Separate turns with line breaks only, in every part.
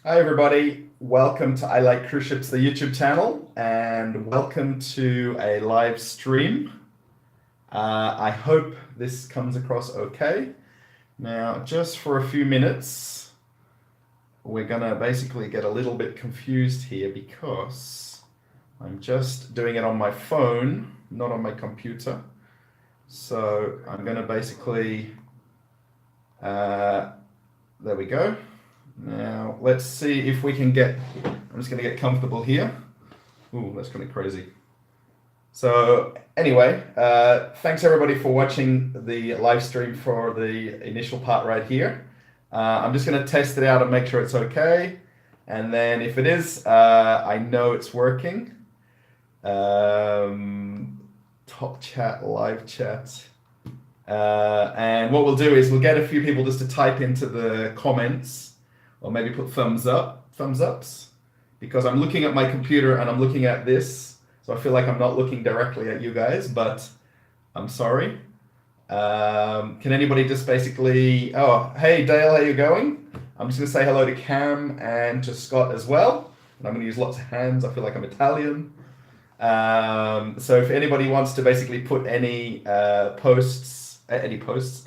Hi everybody, welcome to I Like Cruise Ships, the YouTube channel, and welcome to a live stream. I hope this comes across okay. Now, just for a few minutes, we're gonna basically get a little bit confused here because I'm just doing it on my phone, not on my computer. So I'm gonna basically, there we go. Now, let's see if we can get, I'm just going to get comfortable here. Ooh, that's kind of crazy. So anyway, thanks everybody for watching the live stream for the initial part right here. I'm just going to test it out and make sure it's okay. And then if it is, I know it's working. Top chat, live chat. And what we'll do is we'll get a few people just to type into the comments, or maybe put thumbs ups, because I'm looking at my computer and I'm looking at this, so I feel like I'm not looking directly at you guys, but I'm sorry. Can anybody just basically, oh, hey Dale, how you going? I'm just gonna say hello to Cam and to Scott as well, and I'm gonna use lots of hands, I feel like I'm Italian. So if anybody wants to basically put any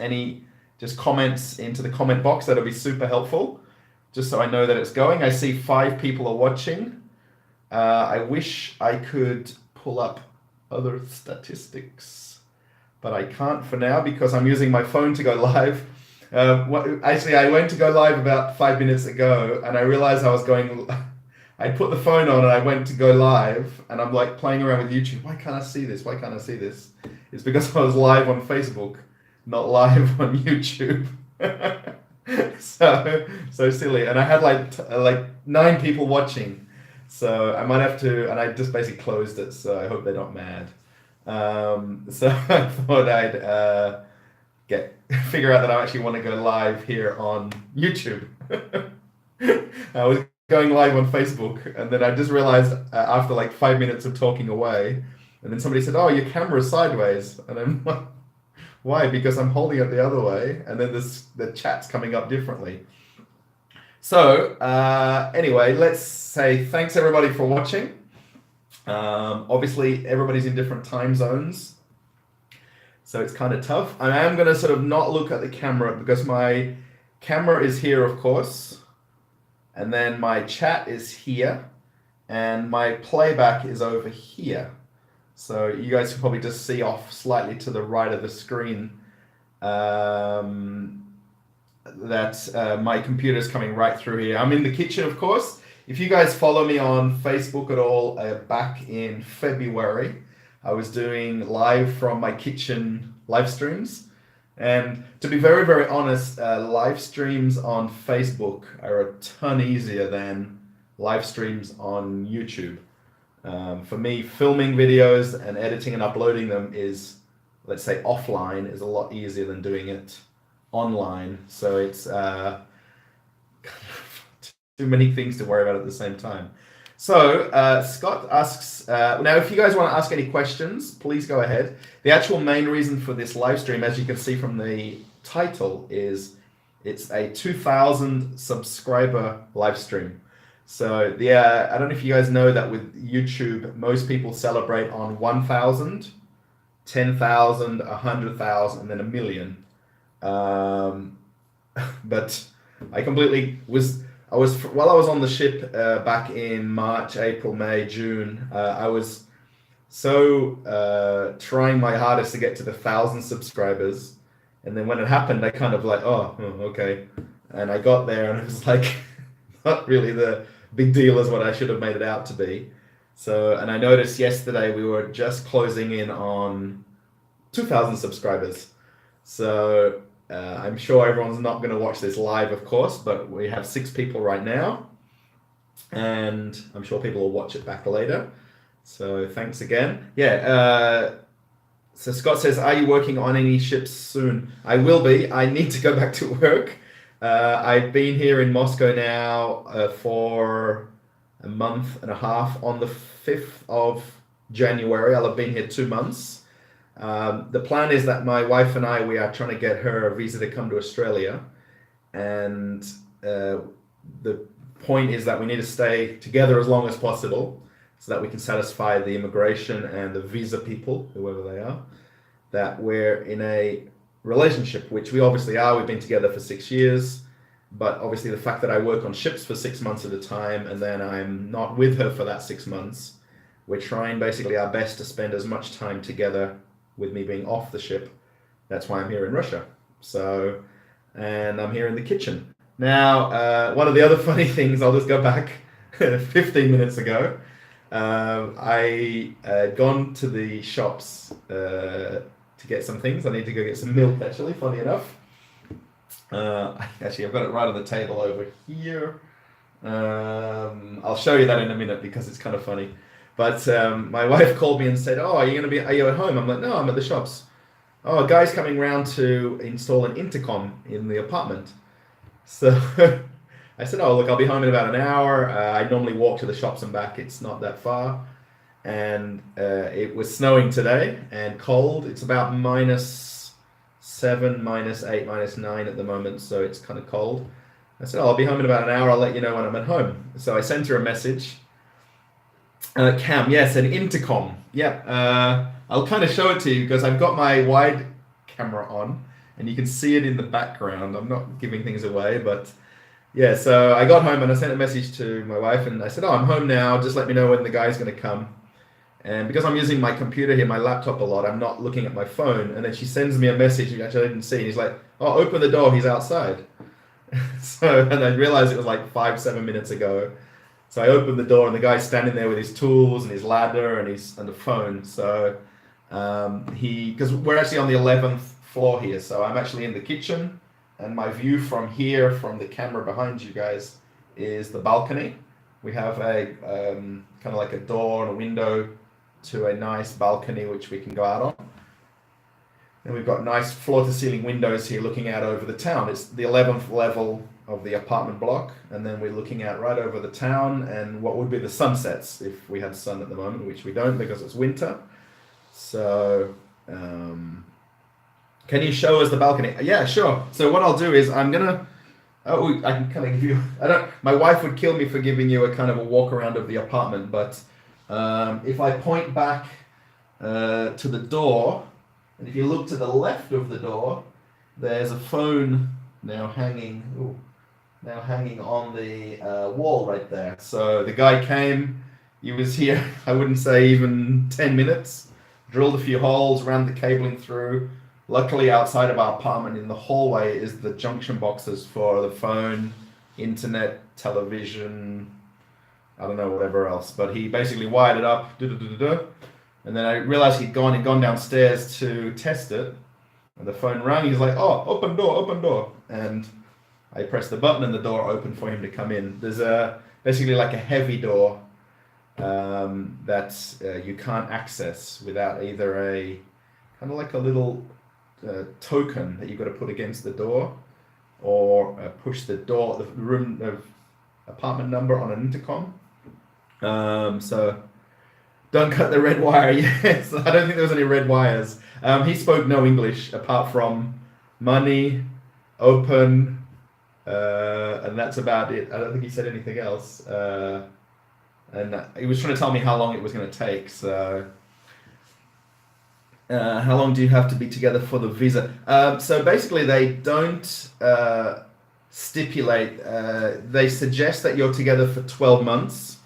any just comments into the comment box, that'll be super helpful, just so I know that it's going. I see 5 people are watching. I wish I could pull up other statistics, but I can't for now because I'm using my phone to go live. Actually, I went to go live about 5 minutes ago, and I realized I was going. I put the phone on and I went to go live, and I'm like playing around with YouTube. Why can't I see this? Why can't I see this? It's because I was live on Facebook, not live on YouTube. So silly, and I had like 9 people watching, so I might have to, and I just basically closed it, so I hope they're not mad. So I thought I'd figure out that I actually want to go live here on YouTube. I was going live on Facebook, and then I just realized after like 5 minutes of talking away, and then somebody said, "Oh, your camera's sideways," and I'm like, why? Because I'm holding it the other way, and then the chat's coming up differently. So anyway, let's say thanks everybody for watching. Obviously, everybody's in different time zones, so it's kind of tough. I am going to sort of not look at the camera because my camera is here, of course, and then my chat is here, and my playback is over here. So you guys can probably just see off slightly to the right of the screen that my computer is coming right through here. I'm in the kitchen, of course. If you guys follow me on Facebook at all, back in February, I was doing live from my kitchen live streams. And to be very, very honest, live streams on Facebook are a ton easier than live streams on YouTube. For me, filming videos and editing and uploading them is, let's say, offline is a lot easier than doing it online. So it's too many things to worry about at the same time. So Scott asks, now if you guys want to ask any questions, please go ahead. The actual main reason for this live stream, as you can see from the title, is it's a 2,000 subscriber live stream. So I don't know if you guys know that with YouTube, most people celebrate on 1,000, 10,000, 100,000, and then 1 million. But I completely while I was on the ship back in March, April, May, June, I was so trying my hardest to get to the 1,000 subscribers. And then when it happened, I kind of like, oh, okay. And I got there and it was like, not really the big deal as what I should have made it out to be. So, and I noticed yesterday we were just closing in on 2,000 subscribers. So I'm sure everyone's not going to watch this live, of course, but we have 6 people right now, and I'm sure people will watch it back later. So thanks again. Yeah. So Scott says, are you working on any ships soon? I will be. I need to go back to work. I've been here in Moscow now for a month and a half. On the 5th of January, I'll have been here 2 months. The plan is that my wife and we are trying to get her a visa to come to Australia. And the point is that we need to stay together as long as possible so that we can satisfy the immigration and the visa people, whoever they are, that we're in a relationship, which we obviously are. We've been together for 6 years, but obviously the fact that I work on ships for 6 months at a time and then I'm not with her for that 6 months, we're trying basically our best to spend as much time together with me being off the ship. That's why I'm here in Russia. So, and I'm here in the kitchen. Now, one of the other funny things, I'll just go back 15 minutes ago. I had gone to the shops to get some things. I need to go get some milk, actually, funny enough. Actually, I've got it right on the table over here. I'll show you that in a minute because it's kind of funny. But my wife called me and said, "Oh, are you at home?" I'm like, "No, I'm at the shops." "Oh, a guy's coming round to install an intercom in the apartment." So I said, "Oh, look, I'll be home in about an hour. I normally walk to the shops and back. It's not that far." And it was snowing today and cold. It's about -7, -8, -9 at the moment, so it's kind of cold. I said, "Oh, I'll be home in about an hour. I'll let you know when I'm at home." So I sent her a message. Cam, yes, an intercom. Yeah, I'll kind of show it to you because I've got my wide camera on and you can see it in the background. I'm not giving things away, but yeah, so I got home and I sent a message to my wife and I said, "Oh, I'm home now. Just let me know when the guy's going to come." And because I'm using my computer here, my laptop a lot, I'm not looking at my phone. And then she sends me a message, which actually I didn't see. And he's like, "Oh, open the door. He's outside." So, and I realized it was like 5-7 minutes ago. So I opened the door and the guy's standing there with his tools and his ladder and the phone. So because we're actually on the 11th floor here. So I'm actually in the kitchen and my view from here, from the camera behind you guys, is the balcony. We have a kind of like a door and a window to a nice balcony which we can go out on. And we've got nice floor to ceiling windows here looking out over the town. It's the 11th level of the apartment block, and then we're looking out right over the town and what would be the sunsets if we had sun at the moment, which we don't because it's winter. So can you show us the balcony? Yeah, sure. So what I'll do is I can kind of give you, my wife would kill me for giving you a kind of a walk around of the apartment, but if I point back to the door, and if you look to the left of the door, there's a phone now hanging on the wall right there. So the guy came, he was here, I wouldn't say even 10 minutes, drilled a few holes, ran the cabling through. Luckily outside of our apartment in the hallway is the junction boxes for the phone, internet, television, I don't know, whatever else. But he basically wired it up, and then I realized he'd gone downstairs to test it. And the phone rang, he's like, "Oh, open door. And I pressed the button and the door opened for him to come in. There's basically like a heavy door that you can't access without either a kind of like a little token that you've got to put against the door or push the room apartment number on an intercom. So don't cut the red wire yet. So I don't think there was any red wires. He spoke no English apart from money, open, and that's about it. I don't think he said anything else. And he was trying to tell me how long it was going to take. So how long do you have to be together for the visa? So basically they don't stipulate. They suggest that you're together for 12 months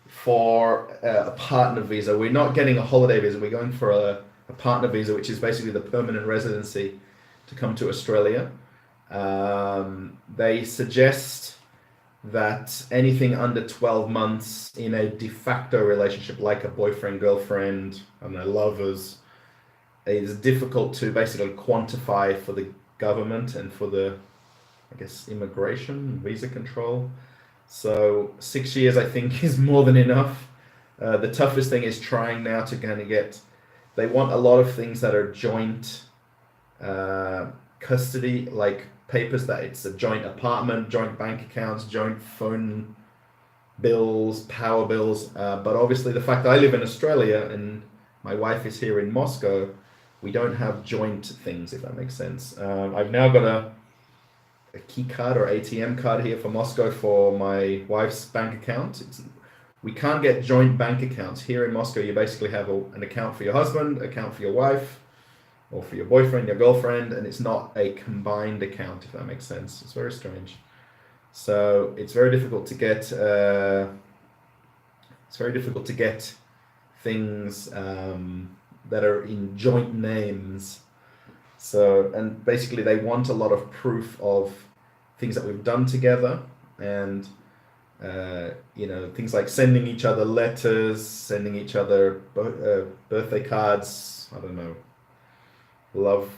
for a partner visa. We're not getting a holiday visa. We're going for a partner visa, which is basically the permanent residency to come to Australia. They suggest that anything under 12 months in a de facto relationship, like a boyfriend, girlfriend, I don't know, lovers, is difficult to basically quantify for the government and for the, I guess, immigration, visa control. So 6 years, I think, is more than enough. The toughest thing is trying now to kind of they want a lot of things that are joint custody, like papers that it's a joint apartment, joint bank accounts, joint phone bills, power bills. But obviously the fact that I live in Australia and my wife is here in Moscow, we don't have joint things, if that makes sense. I've now got key card or ATM card here for Moscow for my wife's bank account. We can't get joint bank accounts. Here in Moscow, you basically have an account for your husband, account for your wife, or for your boyfriend, your girlfriend, and it's not a combined account, if that makes sense. It's very strange. So it's very difficult to get things that are in joint names. So, and basically they want a lot of proof of things that we've done together, and things like sending each other letters, sending each other birthday cards, I don't know, love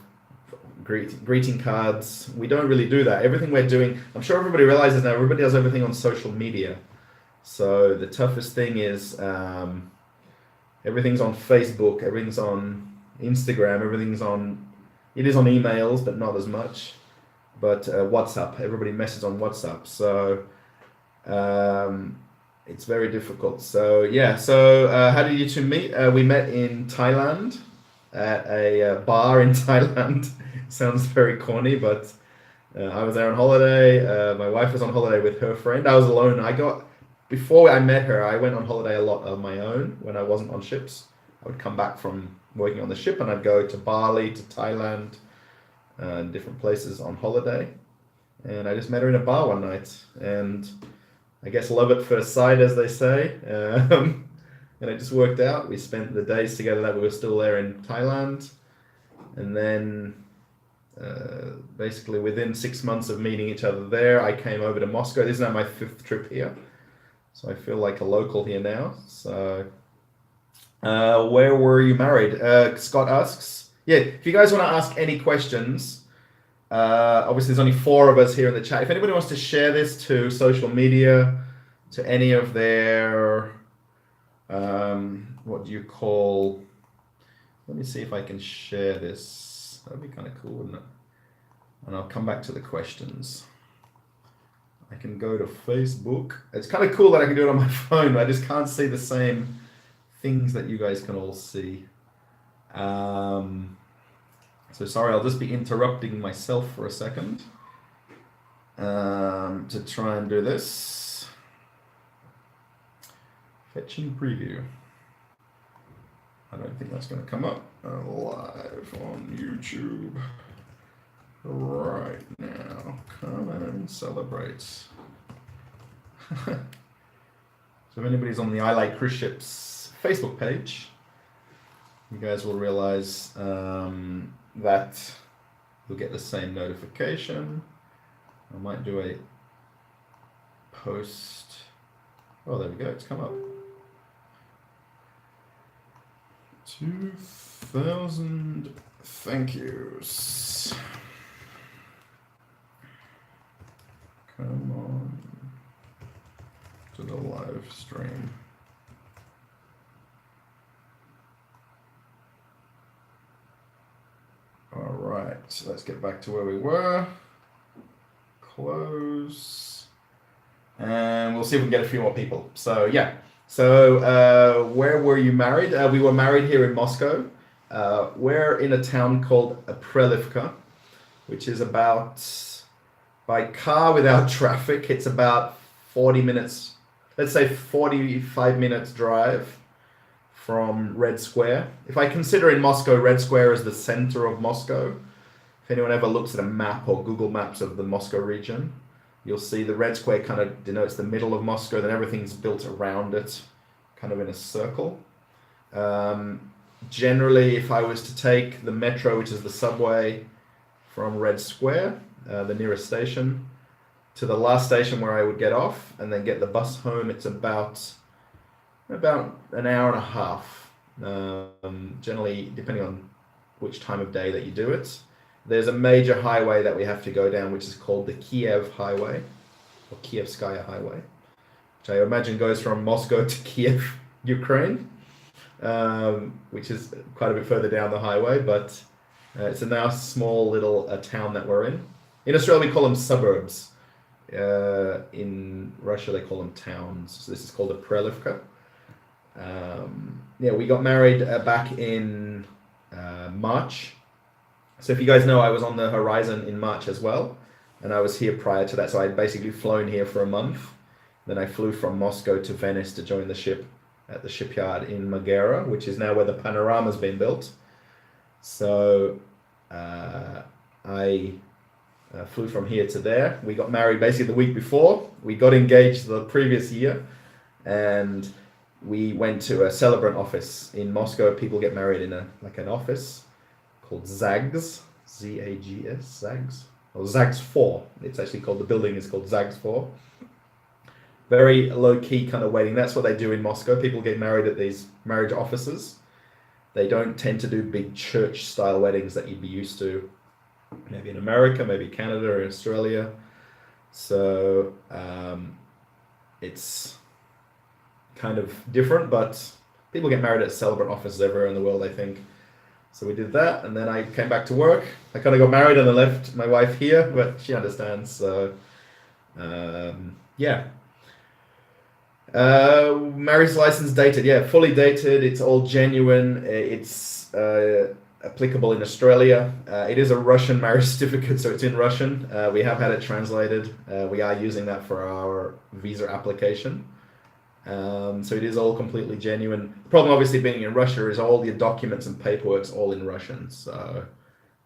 greeting cards. We don't really do that. Everything we're doing, I'm sure everybody realizes now, everybody does everything on social media. So the toughest thing is everything's on Facebook, everything's on Instagram, it is on emails, but not as much. But WhatsApp, everybody messes on WhatsApp. So it's very difficult. So yeah, how did you two meet? We met in Thailand at a bar in Thailand. Sounds very corny, but I was there on holiday. My wife was on holiday with her friend. I was alone. Before I met her, I went on holiday a lot on my own when I wasn't on ships. I would come back from working on the ship and I'd go to Bali, to Thailand, different places on holiday. And I just met her in a bar one night, and I guess love at first sight, as they say. And it just worked out. We spent the days together that we were still there in Thailand. And then basically within 6 months of meeting each other there, I came over to Moscow. This is now my 5th trip here. So I feel like a local here now. So where were you married? Scott asks. Yeah, if you guys want to ask any questions, obviously there's only 4 of us here in the chat. If anybody wants to share this to social media, to any of their, what do you call, let me see if I can share this. That'd be kind of cool, wouldn't it? And I'll come back to the questions. I can go to Facebook. It's kind of cool that I can do it on my phone, but I just can't see the same things that you guys can all see. So sorry, I'll just be interrupting myself for a second to try and do this. Fetching preview. I don't think that's going to come up live on YouTube right now. Come and celebrate. So if anybody's on the I Like Cruise Ships Facebook page, you guys will realize that you'll get the same notification. I might do a post. Oh, there we go, it's come up. 2,000 thank yous. Come on to the live stream. All right, so let's get back to where we were. Close. And we'll see if we can get a few more people. So yeah. So where were you married? We were married here in Moscow. We're in a town called Prelivka, which is about, by car without traffic, it's about 40 minutes, let's say 45 minutes drive from Red Square. If I consider in Moscow, Red Square as the center of Moscow, if anyone ever looks at a map or Google Maps of the Moscow region, you'll see the Red Square kind of denotes the middle of Moscow, then everything's built around it, kind of in a circle. Generally, if I was to take the metro, which is the subway, from Red Square, the nearest station, to the last station where I would get off, and then get the bus home, it's about an hour and a half, generally, depending on which time of day that you do it. There's a major highway that we have to go down, which is called the Kiev Highway, or Kievskaya Highway, which I imagine goes from Moscow to Kiev, Ukraine, which is quite a bit further down the highway, but it's a nice small little town that we're in. In Australia, we call them suburbs. In Russia, they call them towns. So this is called a Prelivka. Yeah, we got married back in March. So if you guys know, I was on the horizon in March as well. and I was here prior to that. So I'd basically flown here for a month. Then I flew from Moscow to Venice to join the ship at the shipyard in Marghera, which is now where the Panorama's been built. So I flew from here to there. We got married basically the week before. We got engaged the previous year, and we went to a celebrant office in Moscow. People get married in an office called Zags, Z-A-G-S, Zags, or Zags 4. It's actually called, the building is called Zags 4. Very low-key kind of wedding. That's what they do in Moscow. People get married at these marriage offices. They don't tend to do big church-style weddings that you'd be used to maybe in America, maybe Canada or Australia. So it's kind of different, but people get married at celebrant offices everywhere in the world, I think. So we did that, and then I came back to work. I kind of got married and I left my wife here, but she understands. So yeah. Marriage license dated, yeah, fully dated. It's all genuine. It's applicable in Australia. It is a Russian marriage certificate, so it's in Russian. We have had it translated. We are using that for our visa application. So it is all completely genuine. The problem obviously being in Russia is all your documents and paperwork's all in Russian. So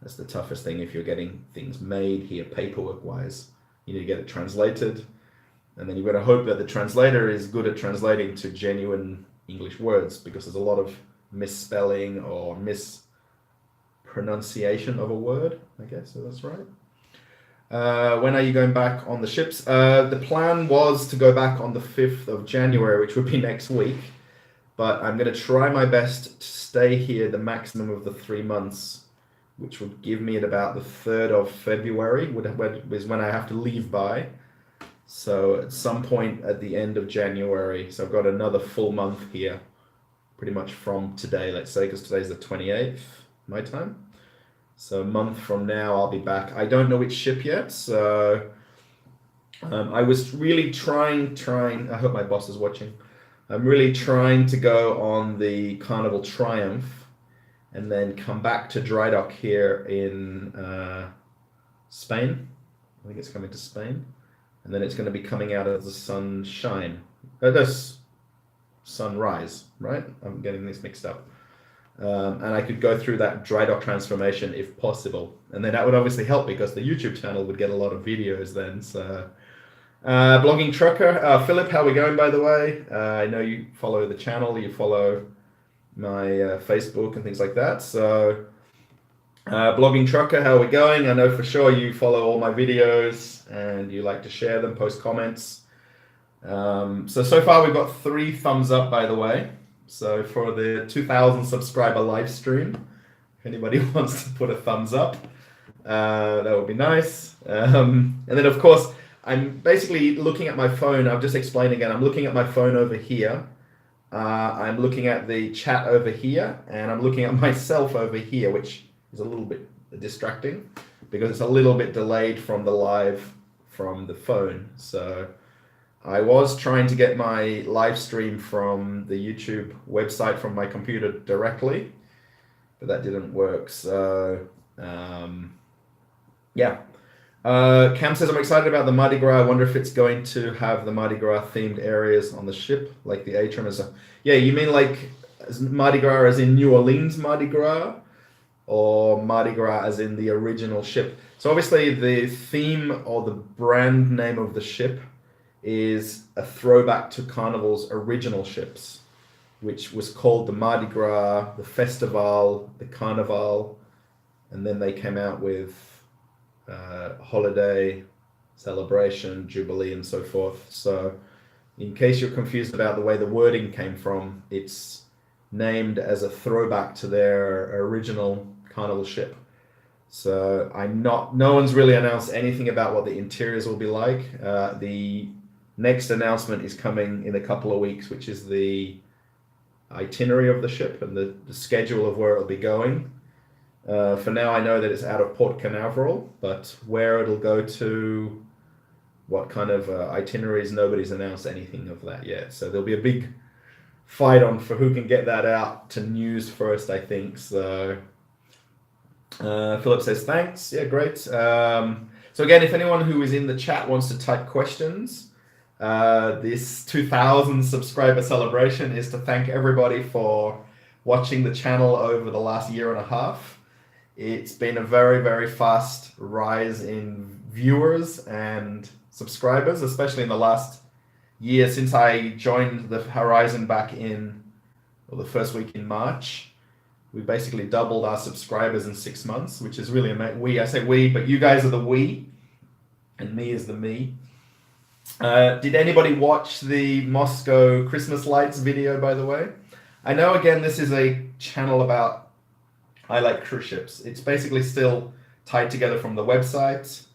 that's the toughest thing if you're getting things made here paperwork wise. You need to get it translated. And then you've got to hope that the translator is good at translating to genuine English words, because there's a lot of misspelling or mispronunciation of a word, I guess, so that's right. When are you going back on the ships? The plan was to go back on the 5th of January, which would be next week. But I'm going to try my best to stay here the maximum of the 3 months, which would give me at about the 3rd of February, is when I have to leave by. So at some point at the end of January, so I've got another full month here, pretty much from today, let's say, because today's the 28th, my time. So a month from now, I'll be back. I don't know which ship yet, so I was really trying, I hope my boss is watching. I'm really trying to go on the Carnival Triumph and then come back to dry dock here in Spain. I think it's coming to Spain. And then it's going to be coming out of the sunshine. This sunrise, right? I'm getting this mixed up. And I could go through that dry dock transformation if possible. And then that would obviously help because the YouTube channel would get a lot of videos then. So, Blogging Trucker. Philip, how are we going, by the way? I know you follow the channel, you follow my Facebook and things like that. So, Blogging Trucker, how are we going? I know for sure you follow all my videos and you like to share them, post comments. So far we've got 3 thumbs up, by the way. So for the 2,000 subscriber live stream, if anybody wants to put a thumbs up, that would be nice. And then of course, I'm basically looking at my phone. I'll just explain again. I'm looking at my phone over here. I'm looking at the chat over here, and I'm looking at myself over here, which is a little bit distracting because it's a little bit delayed from the live from the phone. So I was trying to get my live stream from the YouTube website from my computer directly, but that didn't work. So yeah. Cam says, I'm excited about the Mardi Gras. I wonder if it's going to have the Mardi Gras themed areas on the ship, like the atrium. Yeah, you mean like Mardi Gras as in New Orleans Mardi Gras? Or Mardi Gras as in the original ship. So obviously the theme or the brand name of the ship is a throwback to Carnival's original ships, which was called the Mardi Gras, the Festival, the Carnival, and then they came out with Holiday, Celebration, Jubilee, and so forth. So in case you're confused about the way the wording came from, it's named as a throwback to their original Carnival ship. So no one's really announced anything about what the interiors will be like. The next announcement is coming in a couple of weeks, which is the itinerary of the ship and the schedule of where it'll be going. For now, I know that it's out of Port Canaveral, but where it'll go to, what kind of itineraries, nobody's announced anything of that yet. So there'll be a big fight on for who can get that out to news first, I think. So Philip says thanks. Yeah, great. So again, if anyone who is in the chat wants to type questions, this 2,000 subscriber celebration is to thank everybody for watching the channel over the last year and a half. It's been a very, very fast rise in viewers and subscribers, especially in the last year since I joined the Horizon back in the first week in March. We basically doubled our subscribers in 6 months, which is really amazing. I say we, but you guys are the we, and me is the me. Did anybody watch the Moscow Christmas lights video, by the way? I know, again, this is a channel about I like cruise ships. It's basically still tied together from the website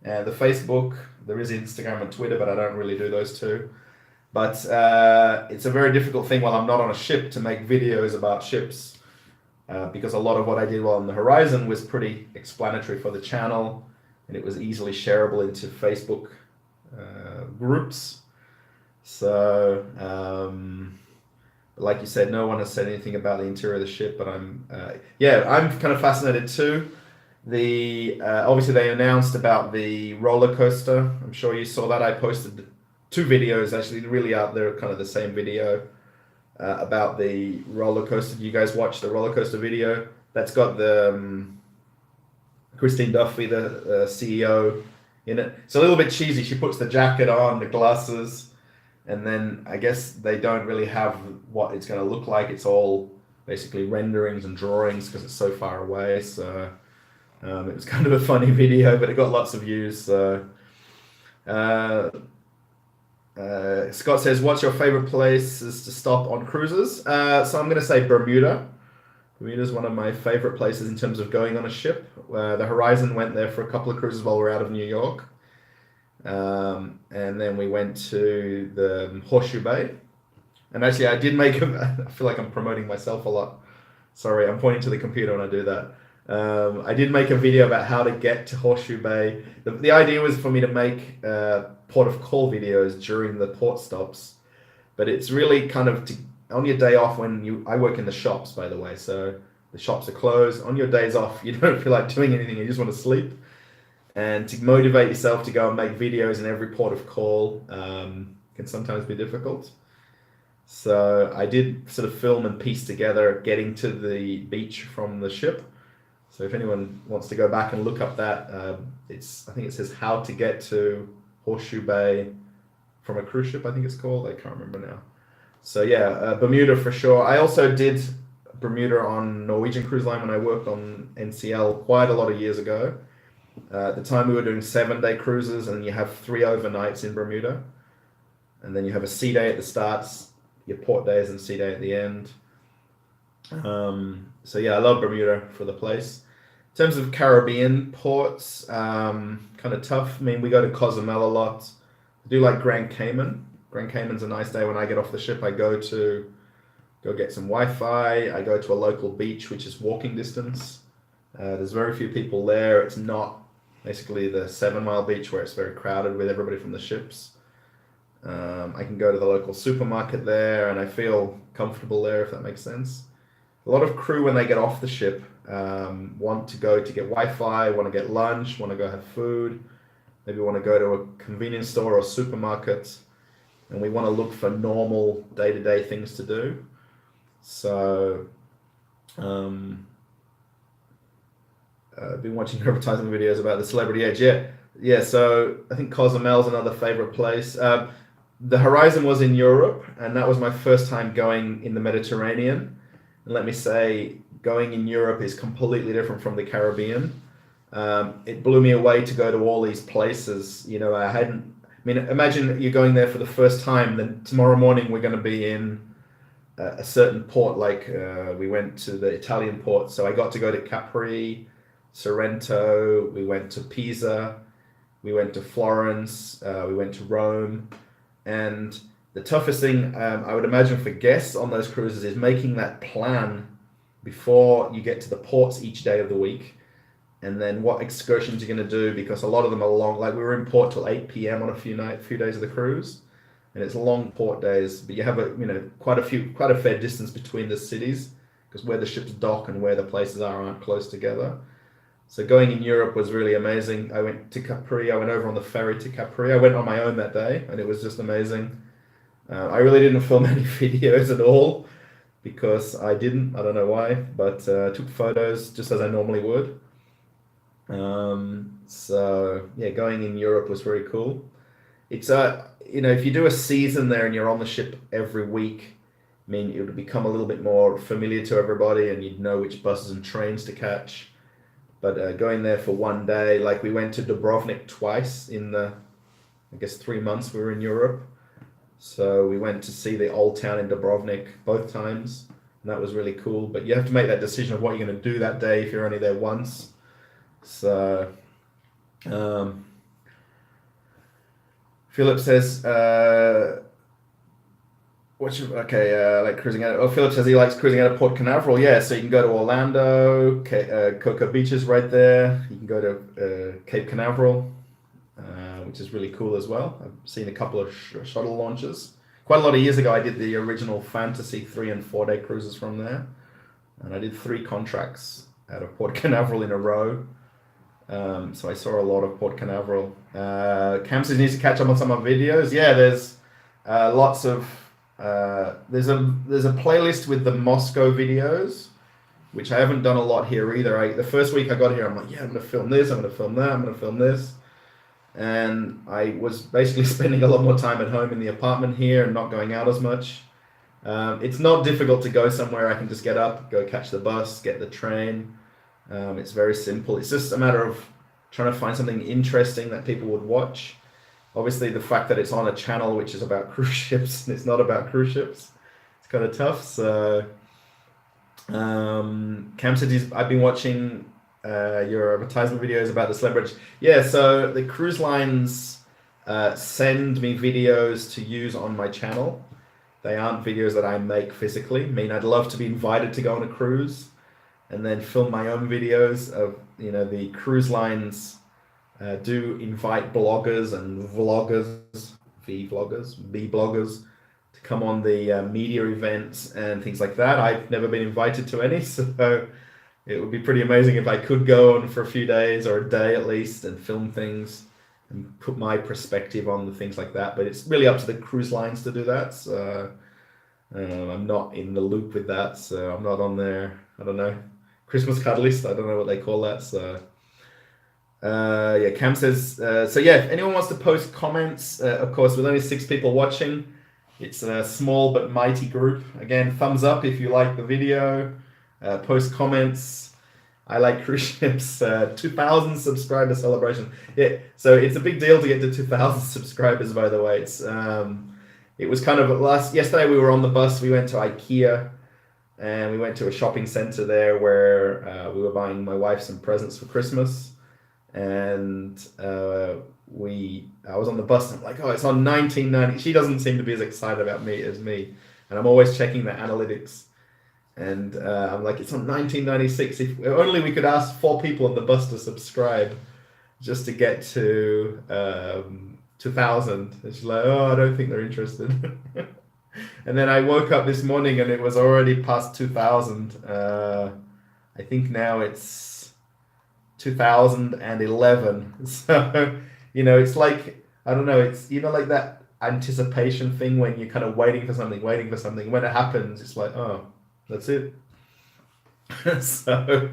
and the Facebook. There is Instagram and Twitter, but I don't really do those two. But it's a very difficult thing while I'm not on a ship to make videos about ships, because a lot of what I did while on the Horizon was pretty explanatory for the channel, and it was easily shareable into Facebook groups. So, like you said, no one has said anything about the interior of the ship, but I'm kind of fascinated too. Obviously they announced about the roller coaster. I'm sure you saw that. I posted 2 videos actually, really out there, kind of the same video about the roller coaster. You guys watched the roller coaster video? That's got the Christine Duffy, the CEO, in it. It's a little bit cheesy. She puts the jacket on, the glasses, and then I guess they don't really have what it's going to look like. It's all basically renderings and drawings because it's so far away. So it was kind of a funny video, but it got lots of views. So Scott says, what's your favorite places to stop on cruises? So I'm going to say Bermuda. Bermuda is one of my favorite places in terms of going on a ship. The Horizon went there for a couple of cruises while we were out of New York. And then we went to the Horseshoe Bay. And actually, I did make I feel like I'm promoting myself a lot. Sorry, I'm pointing to the computer when I do that. I did make a video about how to get to Horseshoe Bay. The idea was for me to make port of call videos during the port stops. But it's really kind of on your day off I work in the shops, by the way. So the shops are closed. On your days off, you don't feel like doing anything. You just want to sleep. And to motivate yourself to go and make videos in every port of call can sometimes be difficult. So I did sort of film and piece together getting to the beach from the ship. So if anyone wants to go back and look up that, I think it says how to get to Horseshoe Bay from a cruise ship, I think it's called. I can't remember now. So yeah, Bermuda for sure. I also did Bermuda on Norwegian Cruise Line when I worked on NCL quite a lot of years ago. At the time we were doing 7-day cruises, and you have 3 overnights in Bermuda. And then you have a sea day at the start, your port days and sea day at the end. So yeah, I love Bermuda for the place. In terms of Caribbean ports, kind of tough. I mean, we go to Cozumel a lot. I do like Grand Cayman. Grand Cayman's a nice day. When I get off the ship, I go get some Wi-Fi. I go to a local beach, which is walking distance. There's very few people there. It's not basically the 7 Mile beach where it's very crowded with everybody from the ships. I can go to the local supermarket there, and I feel comfortable there, if that makes sense. A lot of crew, when they get off the ship, want to go to get Wi-Fi, want to get lunch, want to go have food, maybe want to go to a convenience store or supermarket, and we want to look for normal day-to-day things to do. So I've been watching advertising videos about the Celebrity Edge. Yeah. So I think Cozumel's another favorite place. The Horizon was in Europe, and that was my first time going in the Mediterranean. And let me say, going in Europe is completely different from the Caribbean. It blew me away to go to all these places. You know, imagine you're going there for the first time, then tomorrow morning we're going to be in a certain port, like we went to the Italian port. So I got to go to Capri, Sorrento, we went to Pisa, we went to Florence, we went to Rome. And the toughest thing I would imagine for guests on those cruises is making that plan before you get to the ports each day of the week, and then what excursions you're going to do, because a lot of them are long. Like we were in port till 8 p.m. on a few days of the cruise, and it's long port days. But you have quite a fair distance between the cities, because where the ships dock and where the places aren't close together. So going in Europe was really amazing. I went to Capri. I went over on the ferry to Capri. I went on my own that day, and it was just amazing. I really didn't film any videos at all because I didn't. I don't know why, but took photos just as I normally would. So yeah, going in Europe was very cool. It's if you do a season there and you're on the ship every week, I mean, it would become a little bit more familiar to everybody, and you'd know which buses and trains to catch. But going there for one day, like we went to Dubrovnik twice in the, I guess, 3 months we were in Europe. So we went to see the old town in Dubrovnik both times, and that was really cool. But you have to make that decision of what you're going to do that day if you're only there once. So, Philip says, like cruising out. Oh, Philip says he likes cruising out of Port Canaveral. Yeah, so you can go to Orlando, Cocoa Beach is right there. You can go to Cape Canaveral, which is really cool as well. I've seen a couple of shuttle launches. Quite a lot of years ago, I did the original Fantasy 3 and 4 day cruises from there. And I did 3 contracts out of Port Canaveral in a row. So I saw a lot of Port Canaveral. Cam says he needs to catch up on some of my videos. Yeah, there's lots of... there's a playlist with the Moscow videos, which I haven't done a lot here either. The first week I got here, I'm like, yeah, I'm going to film this, I'm going to film that, I'm going to film this. And I was basically spending a lot more time at home in the apartment here and not going out as much. It's not difficult to go somewhere. I can just get up, go catch the bus, get the train. It's very simple. It's just a matter of trying to find something interesting that people would watch. Obviously, the fact that it's on a channel which is about cruise ships and it's not about cruise ships, it's kind of tough. So, Cam said I've been watching your advertisement videos about the celebrities. Yeah, so the cruise lines send me videos to use on my channel. They aren't videos that I make physically. I mean, I'd love to be invited to go on a cruise and then film my own videos of, the cruise lines do invite bloggers and vloggers, B-bloggers, to come on the media events and things like that. I've never been invited to any, so it would be pretty amazing if I could go on for a few days or a day at least and film things and put my perspective on the things like that. But it's really up to the cruise lines to do that. So I'm not in the loop with that. So I'm not on their, I don't know, Christmas card list. I don't know what they call that. So yeah, Cam says, so yeah, if anyone wants to post comments, of course, with only 6 people watching, it's a small but mighty group. Again, thumbs up if you like the video. Post comments. I like cruise ships. 2,000 subscriber celebration. Yeah, so it's a big deal to get to 2,000 subscribers. By the way, it was kind of yesterday. We were on the bus. We went to IKEA, and we went to a shopping center there where we were buying my wife some presents for Christmas. And I was on the bus. And I'm like, oh, it's on 1990. She doesn't seem to be as excited about me as me, and I'm always checking the analytics. And I'm like, it's on 1996. If only we could ask 4 people on the bus to subscribe just to get to 2,000. And she's like, oh, I don't think they're interested. And then I woke up this morning and it was already past 2,000. I think now it's 2011. So, it's like, I don't know, it's, like that anticipation thing when you're kind of waiting for something. When it happens, it's like, oh, that's it. So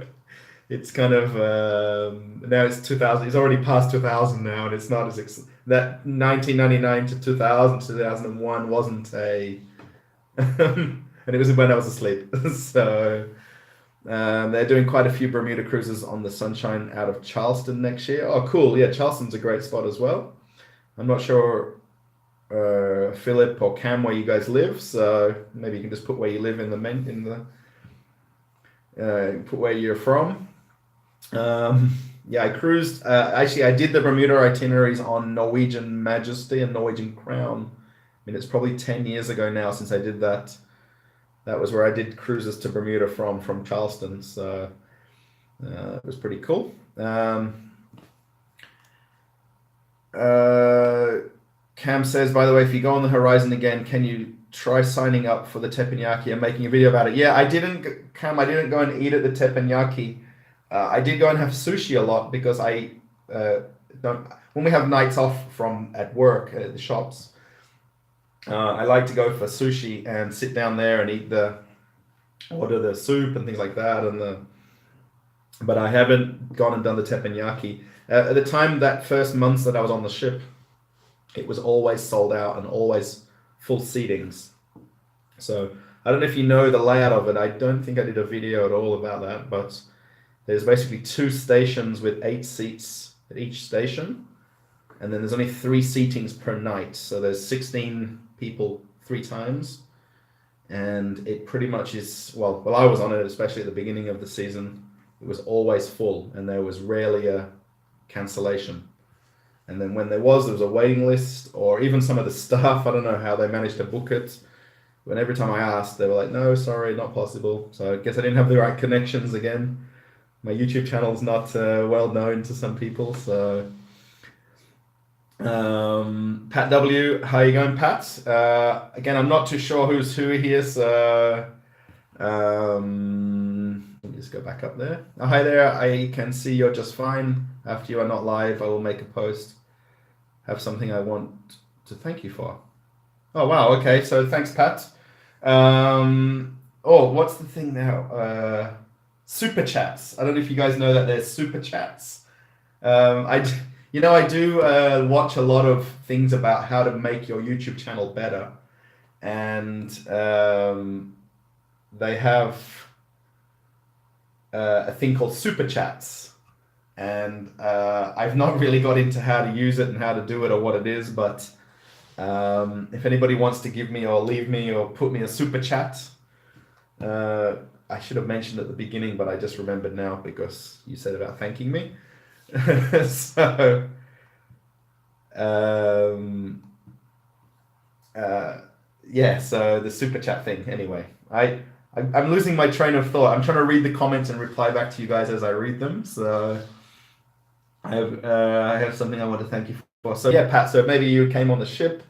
it's kind of now it's 2000. It's already past 2000 now, and it's not as that 1999 to 2001 wasn't a and it was when I was asleep. So they're doing quite a few Bermuda cruises on the Sunshine out of Charleston next year. Oh, cool! Yeah, Charleston's a great spot as well. I'm not sure, Philip or Cam, where you guys live, so maybe you can just put where you live put where you're from. Yeah, I cruised. Actually, I did the Bermuda itineraries on Norwegian Majesty and Norwegian Crown. I mean, it's probably 10 years ago now since I did that. That was where I did cruises to Bermuda from Charleston, so it was pretty cool. Cam says, by the way, if you go on the horizon again, can you try signing up for the teppanyaki and making a video about it? Yeah, I didn't go and eat at the teppanyaki. I did go and have sushi a lot because I don't. When we have nights off from at work at the shops, I like to go for sushi and sit down there and order the soup and things like that. But I haven't gone and done the teppanyaki. At the time, that first month that I was on the ship, it was always sold out and always full seatings. So I don't know if you know the layout of it. I don't think I did a video at all about that, but there's basically 2 stations with 8 seats at each station, and then there's only 3 seatings per night. So there's 16 people 3 times, and it pretty much is, well, I was on it, especially at the beginning of the season. It was always full, and there was rarely a cancellation. And then when there was a waiting list, or even some of the staff, I don't know how they managed to book it. When every time I asked, they were like, no, sorry, not possible. So I guess I didn't have the right connections again. My YouTube channel is not well known to some people. So Pat W, how you going, Pat? Again, I'm not too sure who's who here. So let me just go back up there. Oh, hi there. I can see you're just fine. After you are not live, I will make a post. Have something I want to thank you for. Oh, wow. Okay. So thanks, Pat. Oh, what's the thing now? Super chats. I don't know if you guys know that there's super chats. I do watch a lot of things about how to make your YouTube channel better. And they have a thing called super chats. And I've not really got into how to use it and how to do it or what it is, but if anybody wants to give me or leave me or put me a super chat, I should have mentioned at the beginning, but I just remembered now because you said about thanking me. So yeah, so the super chat thing. Anyway, I'm losing my train of thought. I'm trying to read the comments and reply back to you guys as I read them. So I have something I want to thank you for. So yeah, Pat. So maybe you came on the ship.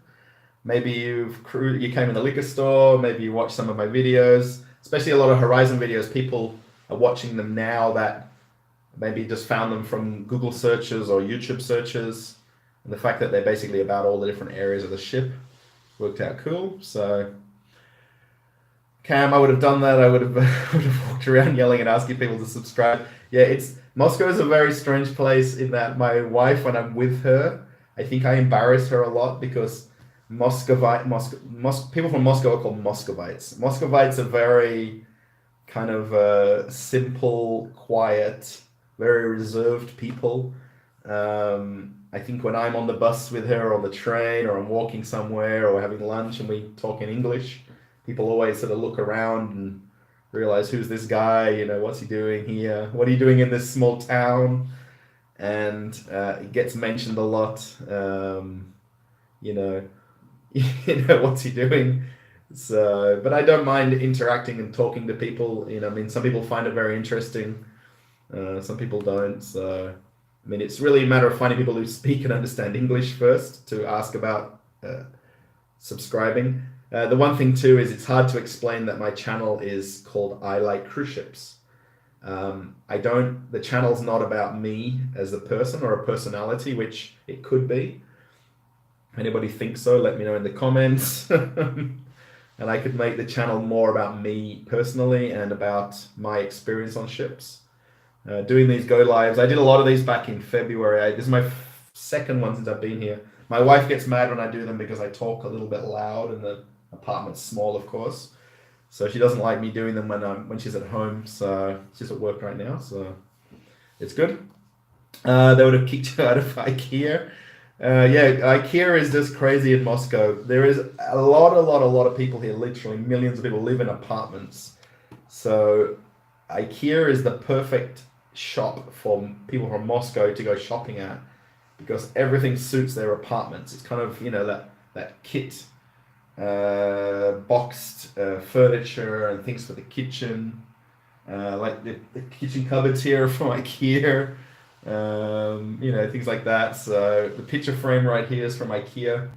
Maybe you came in the liquor store. Maybe you watched some of my videos. Especially a lot of Horizon videos. People are watching them now that maybe just found them from Google searches or YouTube searches. And the fact that they're basically about all the different areas of the ship worked out cool. So Cam, I would have done that. I would have walked around yelling and asking people to subscribe. Yeah, Moscow is a very strange place in that my wife, when I'm with her, I think I embarrass her a lot because people from Moscow are called Muscovites. Muscovites are very kind of simple, quiet, very reserved people. I think when I'm on the bus with her or on the train or I'm walking somewhere or having lunch and we talk in English, people always sort of look around and realize, who's this guy? What's he doing here? What are you doing in this small town? And it gets mentioned a lot. What's he doing? So, but I don't mind interacting and talking to people. Some people find it very interesting. Some people don't. So, it's really a matter of finding people who speak and understand English first to ask about subscribing. The one thing too is it's hard to explain that my channel is called I Like Cruise Ships. The channel's not about me as a person or a personality, which it could be. If anybody thinks so, let me know in the comments. And I could make the channel more about me personally and about my experience on ships. Doing these go lives. I did a lot of these back in February. This is my second one since I've been here. My wife gets mad when I do them because I talk a little bit loud and the apartment's small, of course. So she doesn't like me doing them when she's at home. So she's at work right now, so it's good. They would have kicked her out of IKEA. IKEA is just crazy in Moscow. There is a lot of people here. Literally millions of people live in apartments. So IKEA is the perfect shop for people from Moscow to go shopping at because everything suits their apartments. It's kind of that kit. Boxed furniture and things for the kitchen, like the kitchen cupboards here from IKEA, things like that. So the picture frame right here is from IKEA.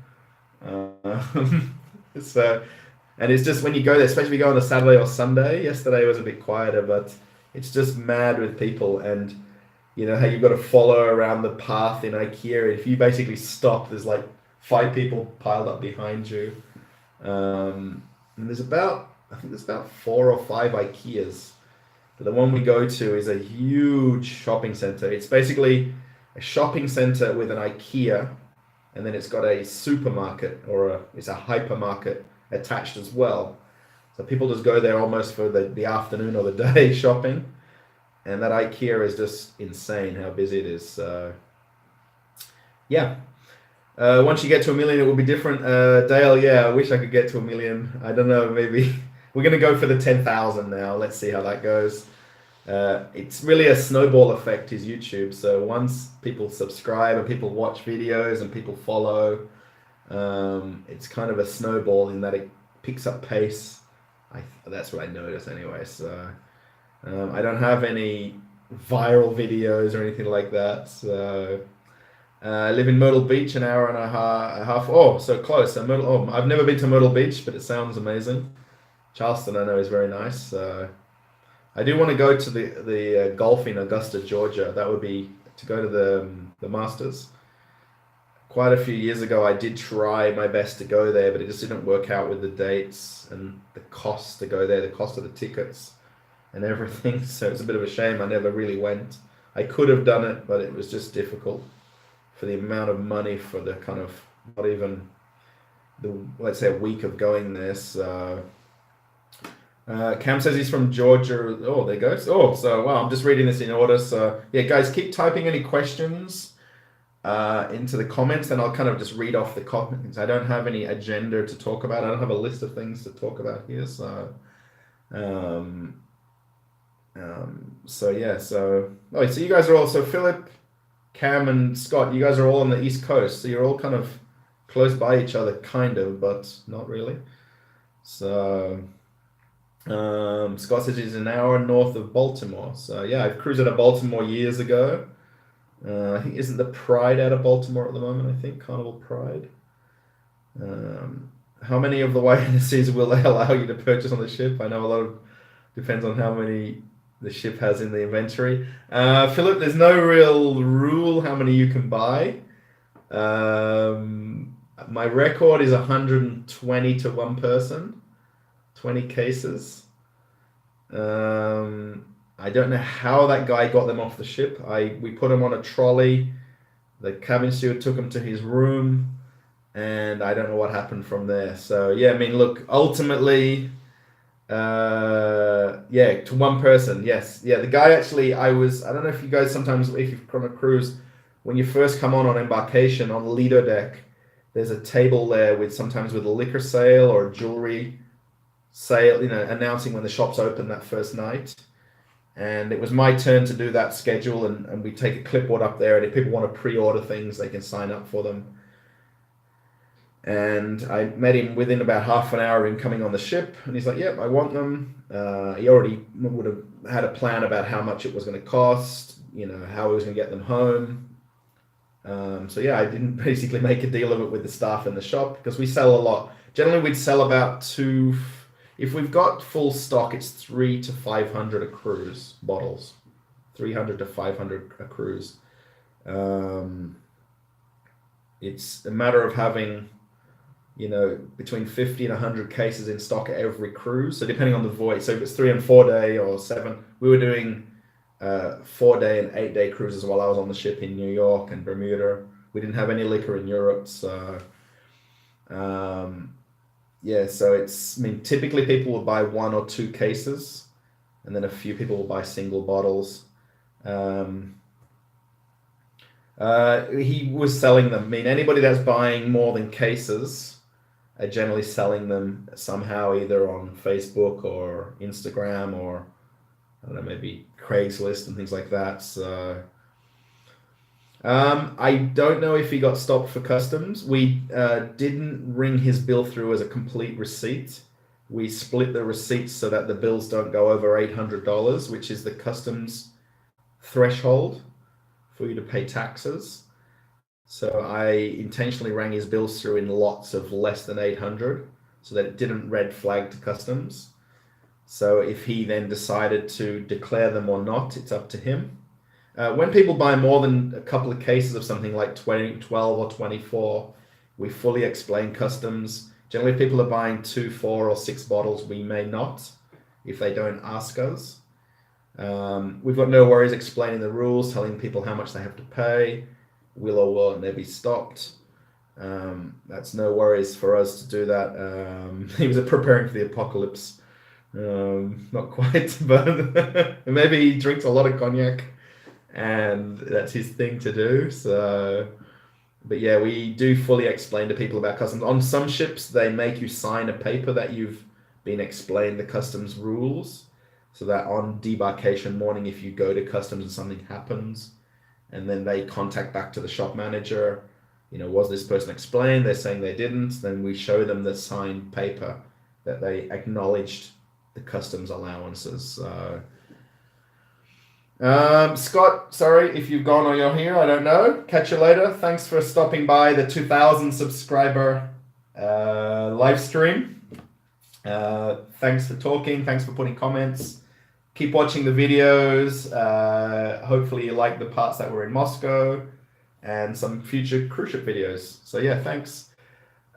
And it's just when you go there, especially if you go on a Saturday or Sunday. Yesterday was a bit quieter, but it's just mad with people. And you know how you've got to follow around the path in IKEA. If you basically stop, there's like 5 people piled up behind you. And there's about, I think there's about 4 or 5 IKEAs. But the one we go to is a huge shopping center. It's basically a shopping center with an IKEA, and then it's got a supermarket, or it's a hypermarket attached as well. So people just go there almost for the afternoon or the day shopping. And that IKEA is just insane how busy it is. Yeah. Once you get to 1 million, it will be different. Dale, yeah, I wish I could get to 1 million. I don't know, maybe we're going to go for the 10,000 now. Let's see how that goes. It's really a snowball effect, is YouTube. So once people subscribe and people watch videos and people follow, it's kind of a snowball in that it picks up pace. That's what I notice anyway. So I don't have any viral videos or anything like that. So I live in Myrtle Beach, an hour and a half. Oh, so close. So I've never been to Myrtle Beach, but it sounds amazing. Charleston, I know, is very nice. I do want to go to the golf in Augusta, Georgia. That would be to go to the Masters. Quite a few years ago, I did try my best to go there, but it just didn't work out with the dates and the cost to go there, the cost of the tickets and everything. So it's a bit of a shame I never really went. I could have done it, but it was just difficult for the amount of money for the kind of, not even let's say a week of going there. So Cam says he's from Georgia. Oh, there goes. Oh, so wow, I'm just reading this in order. So yeah, guys, keep typing any questions into the comments, and I'll kind of just read off the comments. I don't have any agenda to talk about. I don't have a list of things to talk about here. So, so yeah. So so you guys are all, so Philip, Cam, and Scott, you guys are all on the East Coast. So you're all kind of close by each other, kind of, but not really. So. Scott says he's an hour north of Baltimore. So yeah, I've cruised out of Baltimore years ago. I think isn't the Pride out of Baltimore at the moment? I think Carnival Pride. How many of the YNCs will they allow you to purchase on the ship? I know a lot of depends on how many the ship has in the inventory. Philip, there's no real rule how many you can buy. My record is 120 to one person. 20 cases. I don't know how that guy got them off the ship. We put him on a trolley. The cabin steward took him to his room, and I don't know what happened from there. So yeah, I mean, look, ultimately, yeah, to one person, yes. Yeah, the guy actually, I don't know if you guys sometimes, if you've come on a cruise, when you first come on embarkation on Lido deck, there's a table there sometimes with a liquor sale or jewelry sale, announcing when the shops open that first night. And it was my turn to do that schedule, and we take a clipboard up there, and if people want to pre-order things, they can sign up for them. And I met him within about half an hour of him coming on the ship, and he's like, yep, I want them. He already would have had a plan about how much it was going to cost, how he was going to get them home. So yeah, I didn't basically make a deal of it with the staff in the shop, because we sell a lot. Generally, we'd sell about if we've got full stock, it's 300 to 500 a cruise bottles, 300 to 500 a cruise. It's a matter of having, between 50 and 100 cases in stock at every cruise. So depending on the voyage, so if it's 3 and 4 day or 7, we were doing 4-day and 8-day cruises while I was on the ship in New York and Bermuda. We didn't have any liquor in Europe, so yeah, so typically people will buy 1 or 2 cases, and then a few people will buy single bottles. He was selling them. Anybody that's buying more than cases are generally selling them somehow, either on Facebook or Instagram, or I don't know, maybe Craigslist and things like that. So I don't know if he got stopped for customs. We didn't ring his bill through as a complete receipt. We split the receipts so that the bills don't go over $800, which is the customs threshold for you to pay taxes. So I intentionally rang his bills through in lots of less than 800 so that it didn't red flag to customs. So if he then decided to declare them or not, it's up to him. When people buy more than a couple of cases of something like 20, 12 or 24, we fully explain customs. Generally, if people are buying 2, 4, or 6 bottles, we may not, if they don't ask us. We've got no worries explaining the rules, telling people how much they have to pay. Will or won't they be stopped? That's no worries for us to do that. He was preparing for the apocalypse. Not quite, but maybe he drinks a lot of cognac and that's his thing to do. So, but yeah, we do fully explain to people about customs. On some ships, they make you sign a paper that you've been explained the customs rules, so that on debarkation morning, if you go to customs and something happens, and then they contact back to the shop manager, was this person explained? They're saying they didn't. Then we show them the signed paper that they acknowledged the customs allowances. Scott, sorry if you've gone or you're here. I don't know. Catch you later. Thanks for stopping by the 2,000 subscriber live stream. Thanks for talking. Thanks for putting comments. Keep watching the videos. Hopefully you like the parts that were in Moscow and some future cruise ship videos. So yeah, thanks.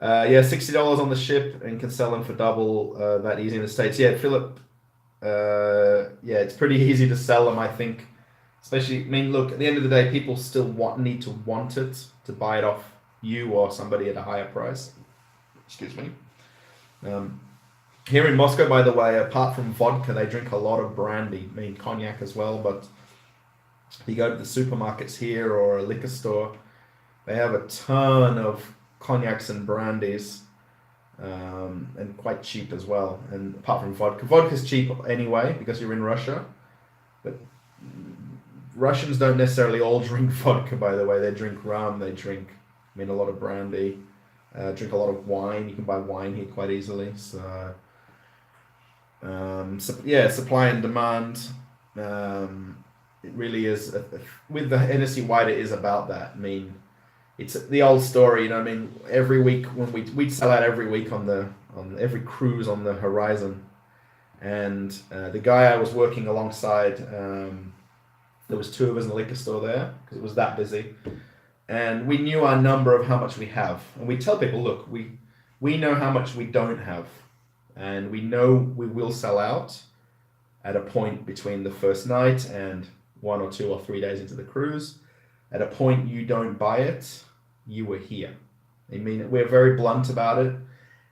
Yeah, $60 on the ship and can sell them for double that easy in the States. Yeah, Philip. Yeah, it's pretty easy to sell them, I think. Especially, look, at the end of the day, people still need to want it to buy it off you or somebody at a higher price. Excuse me. Here in Moscow, by the way, apart from vodka, they drink a lot of brandy, cognac as well. But if you go to the supermarkets here or a liquor store, they have a ton of cognacs and brandies. And quite cheap as well. And apart from vodka's cheap anyway because you're in Russia. But Russians don't necessarily all drink vodka, by the way. They drink rum, they drink, a lot of brandy, drink a lot of wine. You can buy wine here quite easily. So, yeah, supply and demand. It really is. With the Hennessy White, it is about that. It's the old story, every week when we'd sell out every week on every cruise on the horizon, and the guy I was working alongside, there was 2 of us in the liquor store there because it was that busy, and we knew our number of how much we have, and we tell people, look, we know how much we don't have, and we know we will sell out at a point between the first night and 1 or 2 or 3 days into the cruise. At a point you don't buy it, you were here. We're very blunt about it.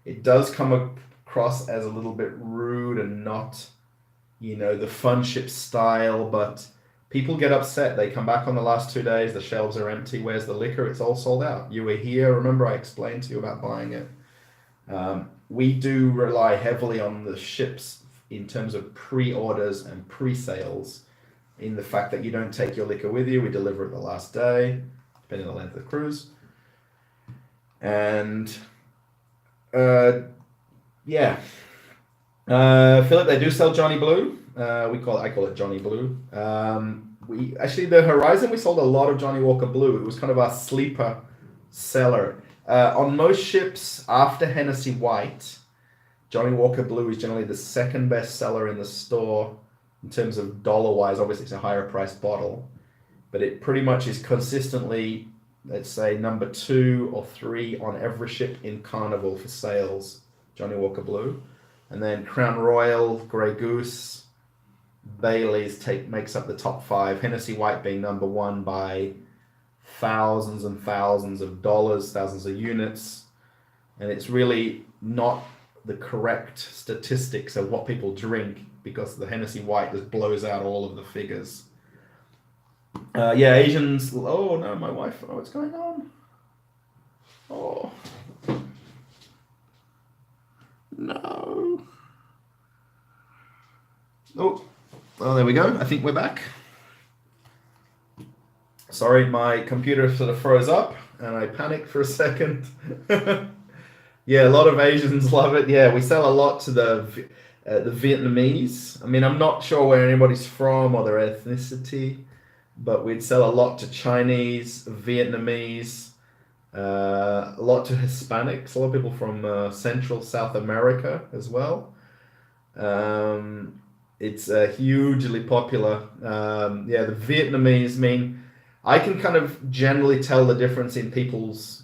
It does come across as a little bit rude and not, the fun ship style, but people get upset. They come back on the last 2 days, the shelves are empty. Where's the liquor? It's all sold out. You were here. Remember I explained to you about buying it. We do rely heavily on the ships in terms of pre-orders and pre-sales, in the fact that you don't take your liquor with you. We deliver it the last day, depending on the length of the cruise. And yeah, Philip, they do sell Johnny Blue. I call it Johnny Blue. The Horizon, we sold a lot of Johnny Walker Blue. It was kind of our sleeper seller. On most ships, after Hennessy White, Johnny Walker Blue is generally the second best seller in the store. In terms of dollar-wise, obviously it's a higher priced bottle, but it pretty much is consistently, let's say, number 2 or 3 on every ship in Carnival for sales, Johnny Walker Blue. And then Crown Royal, Grey Goose, Bailey's makes up the top 5, Hennessy White being number 1 by thousands and thousands of dollars, thousands of units. And it's really not the correct statistics of what people drink, because the Hennessy White just blows out all of the figures. Yeah, Asians. Oh no, my wife. Oh, what's going on? Oh no. Oh, there we go. I think we're back. Sorry, my computer sort of froze up and I panicked for a second. Yeah, a lot of Asians love it. Yeah, we sell a lot to the Vietnamese. I'm not sure where anybody's from or their ethnicity, but we'd sell a lot to Chinese, Vietnamese, a lot to Hispanics, a lot of people from Central South America as well. It's hugely popular. Yeah, the Vietnamese, I mean, I can kind of generally tell the difference in people's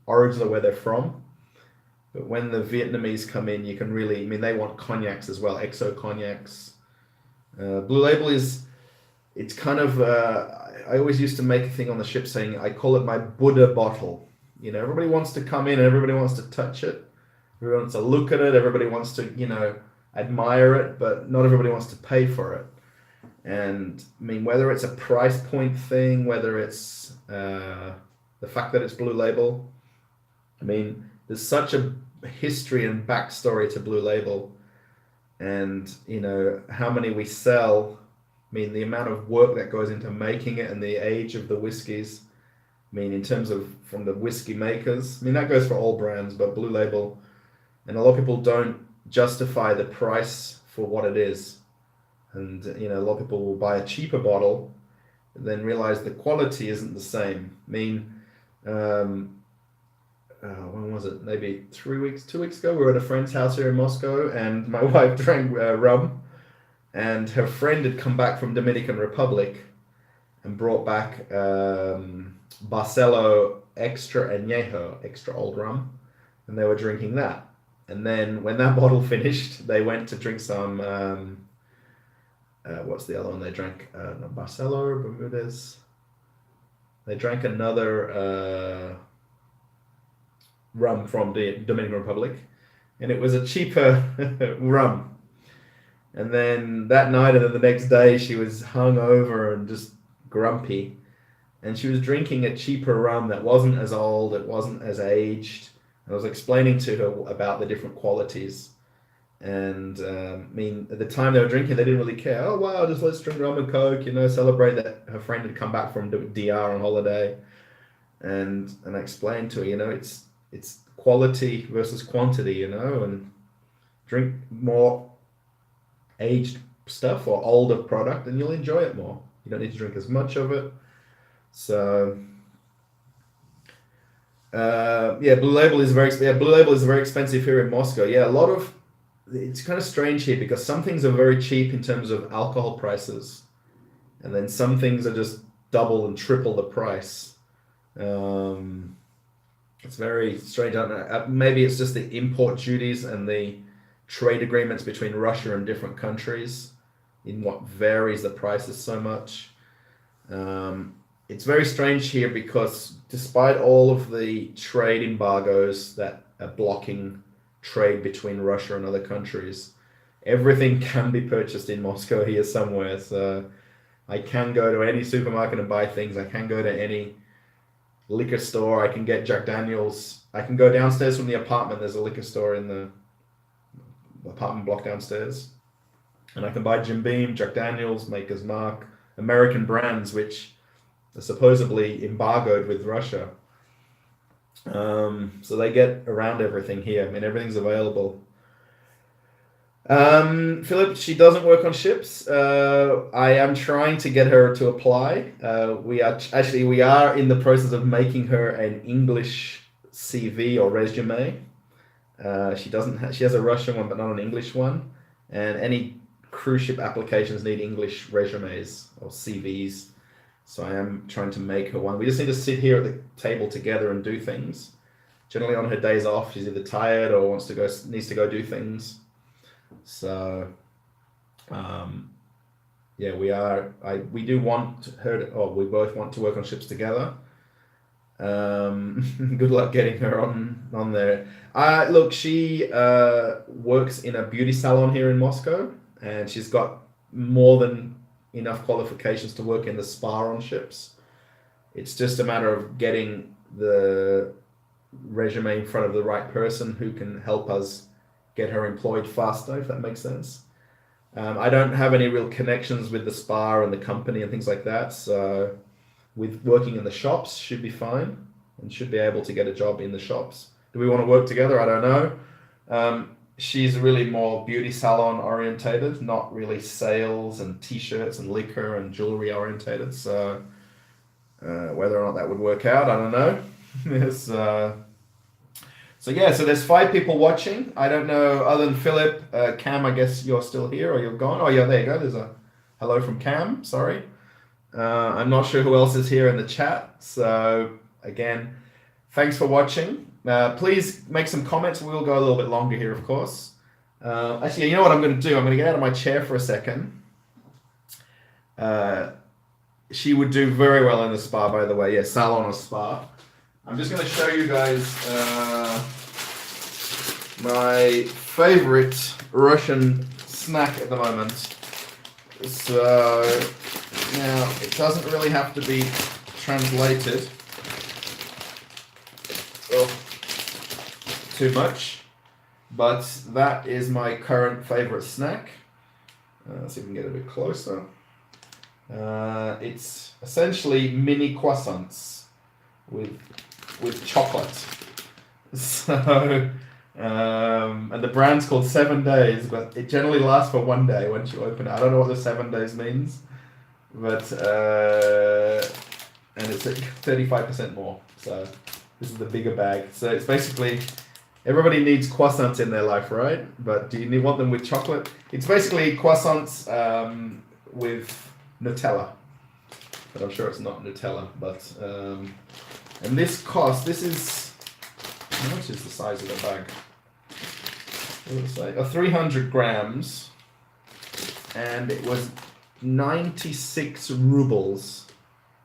origins of where they're from. But when the Vietnamese come in, you can really, I mean, they want cognacs as well, XO cognacs. Blue Label is, it's kind of, I always used to make a thing on the ship saying, I call it my Buddha bottle. You know, everybody wants to come in and everybody wants to touch it. Everybody wants to look at it. Everybody wants to, you know, admire it, but not everybody wants to pay for it. And I mean, whether it's a price point thing, whether it's the fact that it's Blue Label, I mean, there's such a history and backstory to Blue Label, and you know how many we sell. I mean, the amount of work that goes into making it and the age of the whiskies. I mean, in terms of from the whiskey makers, I mean that goes for all brands, but Blue Label, and a lot of people don't justify the price for what it is. And you know, a lot of people will buy a cheaper bottle and then realize the quality isn't the same. I mean, when was it? Maybe 2 weeks ago, we were at a friend's house here in Moscow, and my wife drank rum, and her friend had come back from Dominican Republic and brought back Barcelo Extra Añejo, extra old rum, and they were drinking that. And then when that bottle finished, they went to drink some, what's the other one they drank? Not Barcelo, Bermudez. They drank another rum from the Dominican Republic, and it was a cheaper rum. And then that night and then the next day, she was hungover and just grumpy. And she was drinking a cheaper rum that wasn't as old, it wasn't as aged. I was explaining to her about the different qualities. And I mean, at the time they were drinking, they didn't really care. Oh, wow, just let's drink rum and Coke, you know, celebrate that her friend had come back from DR on holiday. And I explained to her, you know, it's quality versus quantity, you know, and drink more aged stuff or older product and you'll enjoy it more. You don't need to drink as much of it. So Blue Label is very expensive here in Moscow. Yeah, it's kind of strange here because some things are very cheap in terms of alcohol prices, and then some things are just double and triple the price. It's very strange. I don't know. Maybe it's just the import duties and the trade agreements between Russia and different countries in what varies the prices so much. It's very strange here because despite all of the trade embargoes that are blocking trade between Russia and other countries, everything can be purchased in Moscow here somewhere. So I can go to any supermarket and buy things. I can go to any liquor store. I can get Jack Daniels. I can go downstairs from the apartment. There's a liquor store in the apartment block downstairs. And I can buy Jim Beam, Jack Daniels, Maker's Mark, American brands, which are supposedly embargoed with Russia. So they get around everything here. I mean, everything's available. Philip, she doesn't work on ships. I am trying to get her to apply. We are in the process of making her an English CV or resume. She has a Russian one, but not an English one. And any cruise ship applications need English resumes or CVs. So I am trying to make her one. We just need to sit here at the table together and do things. Generally on her days off, she's either tired or needs to go do things. So, we do want her to, we both want to work on ships together. Good luck getting her on there. Look, she works in a beauty salon here in Moscow, and she's got more than enough qualifications to work in the spa on ships. It's just a matter of getting the resume in front of the right person who can help us get her employed faster, if that makes sense. I don't have any real connections with the spa and the company and things like that, so with working in the shops should be fine and should be able to get a job in the shops. Do we want to work together? I don't know. She's really more beauty salon orientated, not really sales and t-shirts and liquor and jewelry orientated. So whether or not that would work out, I don't know. Yes, So yeah, so there's 5 people watching. I don't know, other than Philip, Cam, I guess you're still here or you're gone. Oh yeah, there you go. There's a hello from Cam. Sorry. I'm not sure who else is here in the chat. So again, thanks for watching. Please make some comments. We'll go a little bit longer here, of course. Actually, you know what I'm going to do? I'm going to get out of my chair for a second. She would do very well in the spa, by the way. Yeah, salon or spa. I'm just going to show you guys my favorite Russian snack at the moment. So now it doesn't really have to be translated too much, but that is my current favorite snack. Let's see if we can get a bit closer. It's essentially mini croissants with chocolate. So, and the brand's called 7 Days, but it generally lasts for 1 day once you open it. I don't know what the 7 days means, but and it's at 35% more. So this is the bigger bag. So it's basically, everybody needs croissants in their life, right? But do you want them with chocolate? It's basically croissants with Nutella, but I'm sure it's not Nutella. But and this is, how much is the size of the bag? What did it say? 300 grams, and it was 96 rubles.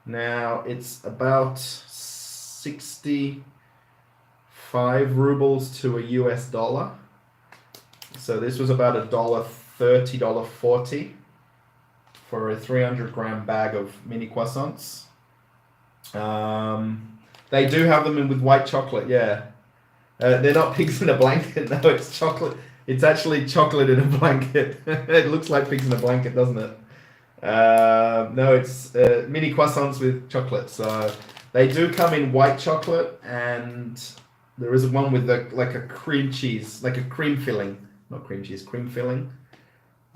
Now it's about 65 rubles to a US dollar. So this was about $1.30, $1.40 for a 300 gram bag of mini croissants. They do have them in with white chocolate, yeah. They're not pigs in a blanket, no, it's chocolate. It's actually chocolate in a blanket. It looks like pigs in a blanket, doesn't it? No, it's mini croissants with chocolate. So they do come in white chocolate, and there is one with like a cream cheese, like a cream filling. Not cream cheese, cream filling.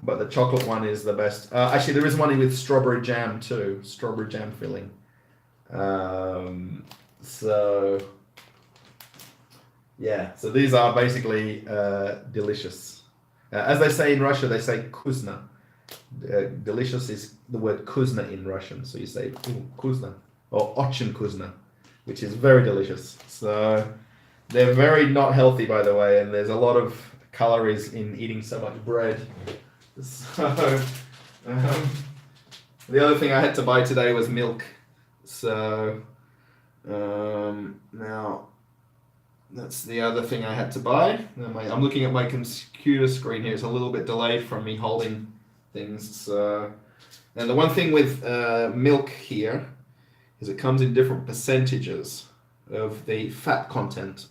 But the chocolate one is the best. Actually, there is one with strawberry jam too. Strawberry jam filling. So yeah, so these are basically delicious. As they say in Russia, they say kuzna. Delicious is the word kuzna in Russian. So you say kuzna or очень kuzna, which is very delicious. So they're very not healthy, by the way, and there's a lot of calories in eating so much bread. So the other thing I had to buy today was milk. So now that's the other thing I had to buy. I'm looking at my computer screen here. It's a little bit delayed from me holding things. So, and the one thing with milk here is it comes in different percentages of the fat content.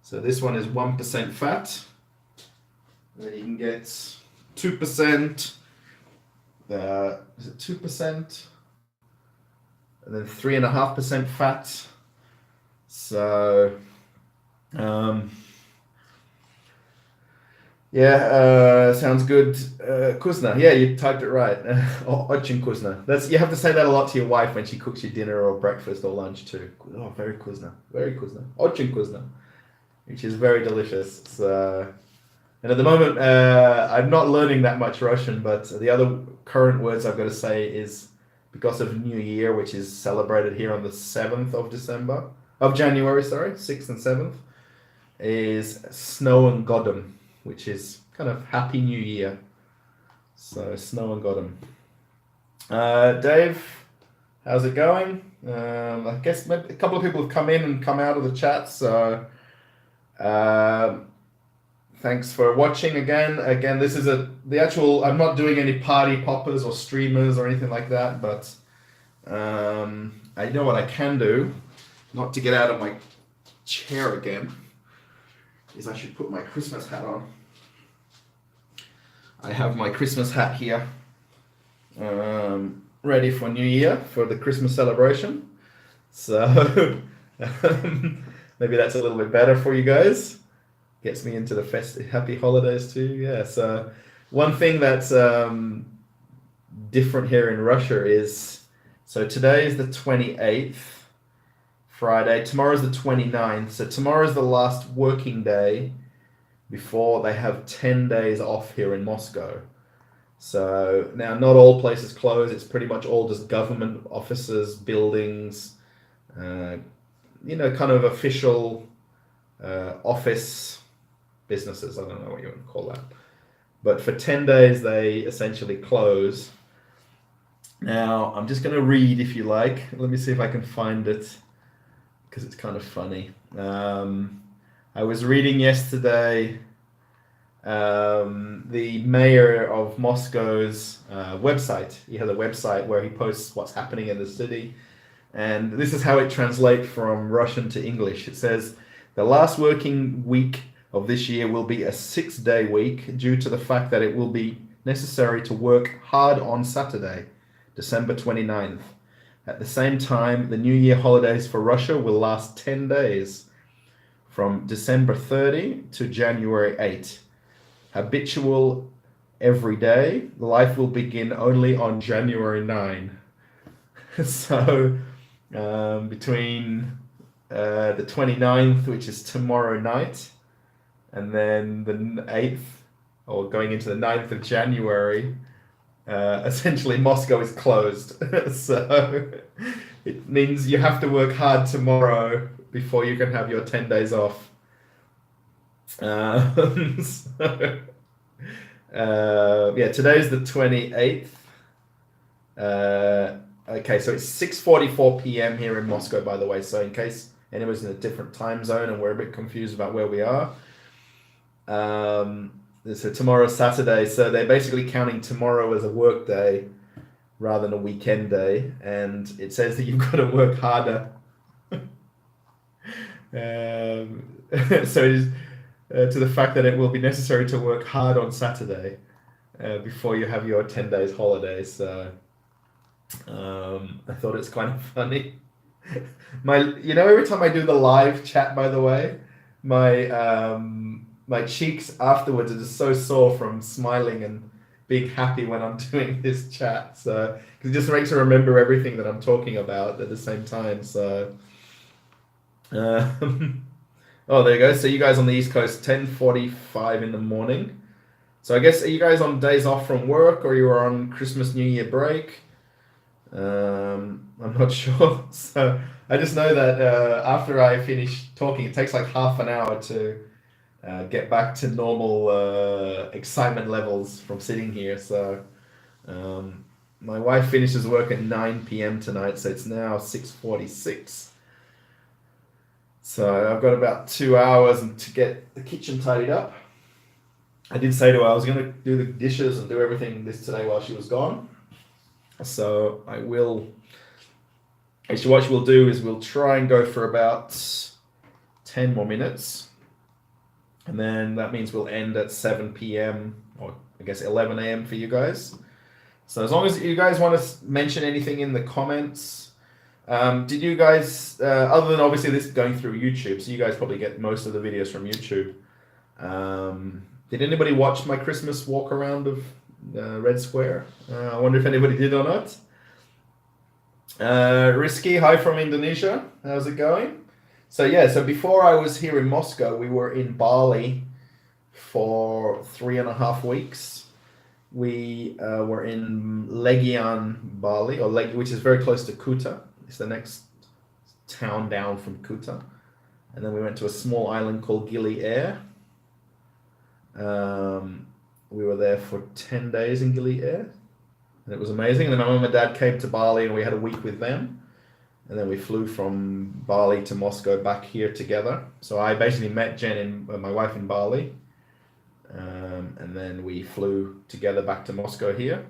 So this one is 1% fat. And then you can get 2%. Is it 2%? And then 3.5% fat. So, yeah, sounds good. Kuzna, yeah, you typed it right. Очень kuzna. You have to say that a lot to your wife when she cooks you dinner or breakfast or lunch too. Oh, very kuzna, very kuzna. Очень kuzna, which is very delicious. So, and at the moment, I'm not learning that much Russian, but the other current words I've got to say is because of New Year, which is celebrated here on the 7th of January, 6th and 7th, is Snow and Godom, which is kind of Happy New Year. So Snow and Godom. Dave, how's it going? I guess maybe a couple of people have come in and come out of the chat, so thanks for watching again. Again, this is I'm not doing any party poppers or streamers or anything like that, but I know what I can do, not to get out of my chair again, is I should put my Christmas hat on. I have my Christmas hat here, ready for New Year, for the Christmas celebration. So maybe that's a little bit better for you guys. Gets me into the happy holidays too. Yeah. So one thing that's different here in Russia is, so today is the 28th. Friday. Tomorrow's the 29th. So tomorrow's the last working day before they have 10 days off here in Moscow. So now not all places close. It's pretty much all just government offices, buildings, kind of official office businesses. I don't know what you want to call that. But for 10 days, they essentially close. Now, I'm just going to read, if you like. Let me see if I can find it, because it's kind of funny. I was reading yesterday the mayor of Moscow's website. He has a website where he posts what's happening in the city. And this is how it translates from Russian to English. It says, the last working week of this year will be a 6-day week due to the fact that it will be necessary to work hard on Saturday, December 29th. At the same time, the New Year holidays for Russia will last 10 days, from December 30 to January 8. Habitual every day, life will begin only on January 9. So between the 29th, which is tomorrow night, and then the 8th, or going into the 9th of January, essentially Moscow is closed. So it means you have to work hard tomorrow before you can have your 10 days off. Today's the 28th. Okay, so it's 6:44 p.m. here in Moscow, by the way. So in case anyone's in a different time zone and we're a bit confused about where we are. So tomorrow's Saturday, so they're basically counting tomorrow as a work day rather than a weekend day, and it says that you've got to work harder. So it is to the fact that it will be necessary to work hard on Saturday before you have your 10 days holiday. So I thought it's kind of funny. Every time I do the live chat, by the way, my cheeks afterwards are just so sore from smiling and being happy when I'm doing this chat. So, because it just makes me remember everything that I'm talking about at the same time. So, oh, there you go. So you guys on the East Coast, 10:45 in the morning. So I guess, are you guys on days off from work, or you are on Christmas, New Year break? I'm not sure. So I just know that after I finish talking, it takes like half an hour to get back to normal excitement levels from sitting here. So my wife finishes work at 9 p.m. tonight, so it's now 6:46. So I've got about 2 hours to get the kitchen tidied up. I did say to her I was going to do the dishes and do everything this today while she was gone. So I will. Actually, what we'll do is we'll try and go for about 10 more minutes. And then that means we'll end at 7 p.m. or I guess 11 a.m. for you guys. So as long as you guys want to mention anything in the comments. Did you guys, other than obviously this going through YouTube, so you guys probably get most of the videos from YouTube. Did anybody watch my Christmas walk around of Red Square? I wonder if anybody did or not. Risky, hi from Indonesia. How's it going? So before I was here in Moscow, we were in Bali for 3.5 weeks. We were in Legian, Bali, which is very close to Kuta. It's the next town down from Kuta. And then we went to a small island called Gili Air. We were there for 10 days in Gili Air. And it was amazing. And then my mum and dad came to Bali and we had a week with them. And then we flew from Bali to Moscow back here together. So I basically met Jen and my wife in Bali. And then we flew together back to Moscow here.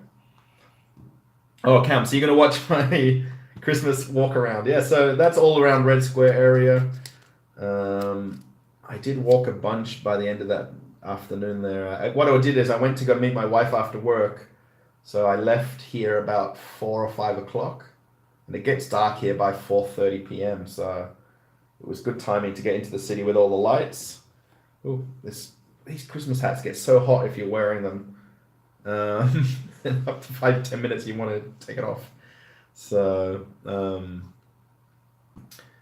Oh, Cam, so you're going to watch my Christmas walk around. Yeah, so that's all around Red Square area. I did walk a bunch by the end of that afternoon there. What I did is I went to go meet my wife after work. So I left here about 4 or 5 o'clock. And it gets dark here by 4:30 p.m. So it was good timing to get into the city with all the lights. Oh, these Christmas hats get so hot if you're wearing them. Up to 5-10 minutes you want to take it off. So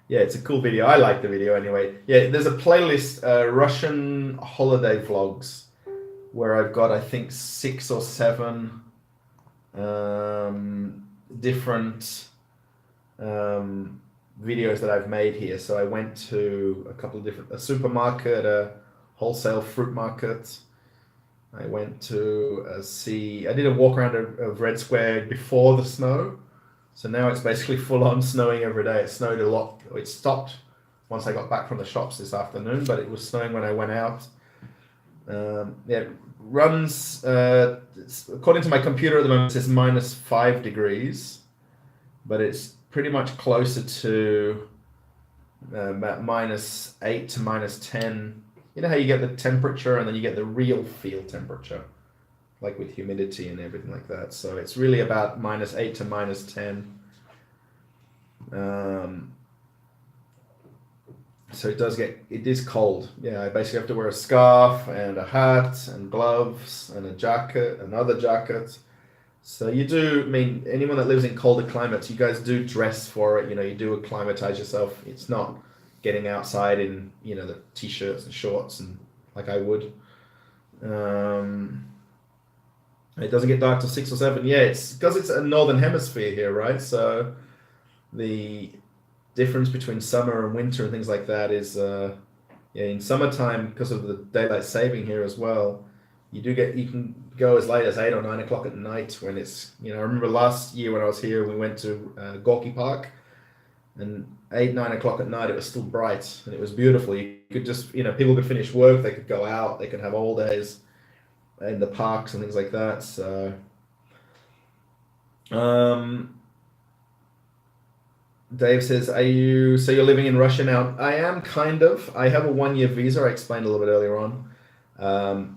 Yeah, it's a cool video. I like the video anyway. Yeah, there's a playlist, Russian holiday vlogs, where I've got, I think, 6 or 7 different videos that I've made here. So I went to a supermarket, a wholesale fruit market. I went to I did a walk around of Red Square before the snow. So now it's basically full on snowing every day. It snowed a lot. It stopped once I got back from the shops this afternoon, but it was snowing when I went out. Yeah, it runs, according to my computer at the moment, it says -5 degrees, but it's pretty much closer to about -8 to -10. You know how you get the temperature and then you get the real field temperature, like with humidity and everything like that. So it's really about -8 to -10. So it is cold. Yeah, I basically have to wear a scarf and a hat and gloves and a jacket, another jacket. So you do, I mean, anyone that lives in colder climates, you guys do dress for it. You know, you do acclimatize yourself. It's not getting outside in, you know, the t-shirts and shorts and like I would. It doesn't get dark till 6 or 7. Yeah, it's because it's a northern hemisphere here, right? So the difference between summer and winter and things like that is, yeah, in summertime, because of the daylight saving here as well, you can go as late as 8 or 9 o'clock at night when it's, you know, I remember last year when I was here, we went to Gorky Park, and 8, 9 o'clock at night, it was still bright and it was beautiful. You could just, you know, people could finish work, they could go out, they could have all days in the parks and things like that. So, Dave says, so you're living in Russia now? I am, kind of. I have a 1-year visa, I explained a little bit earlier on.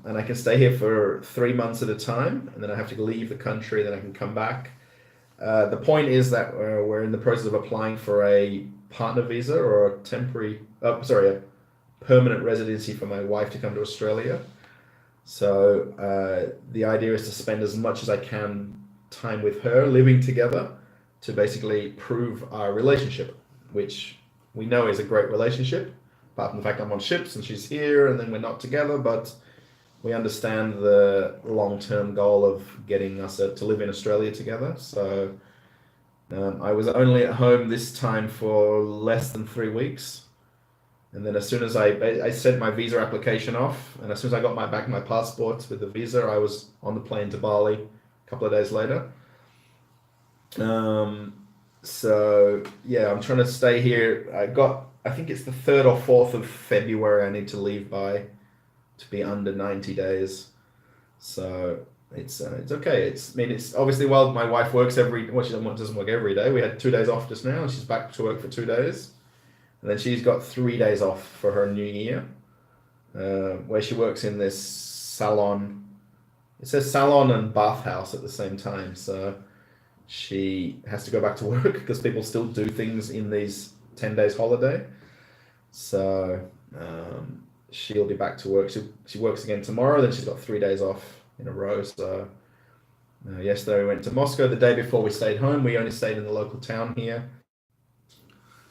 And I can stay here for 3 months at a time, and then I have to leave the country, then I can come back. The point is that we're in the process of applying for a partner visa or a permanent residency for my wife to come to Australia. So the idea is to spend as much as I can time with her, living together, to basically prove our relationship, which we know is a great relationship, apart from the fact I'm on ships and she's here and then we're not together, but we understand the long-term goal of getting us to live in Australia together. So I was only at home this time for less than 3 weeks. And then as soon as I sent my visa application off, and as soon as I got back my passport with the visa, I was on the plane to Bali a couple of days later. So yeah, I'm trying to stay here. I think it's the 3rd or 4th of February I need to leave by, to be under 90 days. So it's okay. It's obviously, while my wife works she doesn't work every day. We had 2 days off just now, and she's back to work for 2 days. And then she's got 3 days off for her new year, where she works in this salon. It says salon and bathhouse at the same time. So she has to go back to work because people still do things in these 10 days holiday. So she'll be back to work. She works again tomorrow, then she's got 3 days off in a row. So yesterday we went to Moscow. The day before we stayed home. We only stayed in the local town here.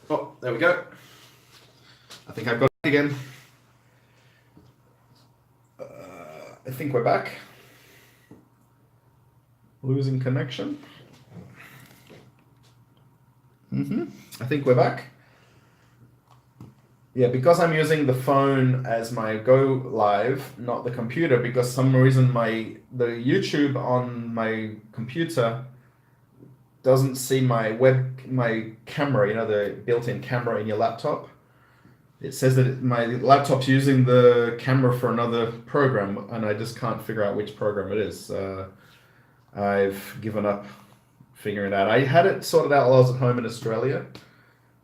Oh, there we go. I think I've got it again. I think we're back. Losing connection. I think we're back. Yeah, because I'm using the phone as my go live, not the computer, because some reason the YouTube on my computer doesn't see my camera, you know, the built-in camera in your laptop. It says that my laptop's using the camera for another program, and I just can't figure out which program it is. I've given up figuring it out. I had it sorted out while I was at home in Australia,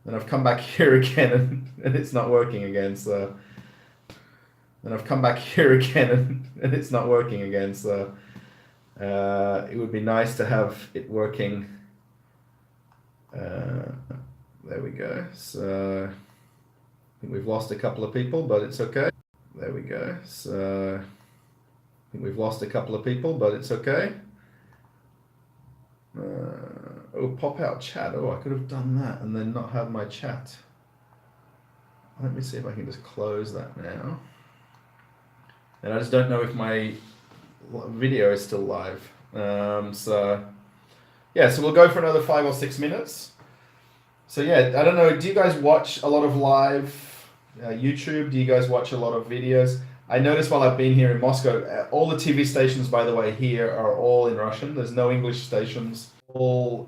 and I've come back here again, and it's not working again. So, it would be nice to have it working. There we go. So I think we've lost a couple of people, but it's okay. There we go. So I think we've lost a couple of people, but it's okay. Oh, pop out chat. Oh, I could have done that and then not have my chat. Let me see if I can just close that now. And I just don't know if my video is still live. So we'll go for another 5 or 6 minutes. So yeah, I don't know, do you guys watch a lot of live YouTube? Do you guys watch a lot of videos? I noticed while I've been here in Moscow, all the TV stations, by the way, here are all in Russian. There's no English stations, all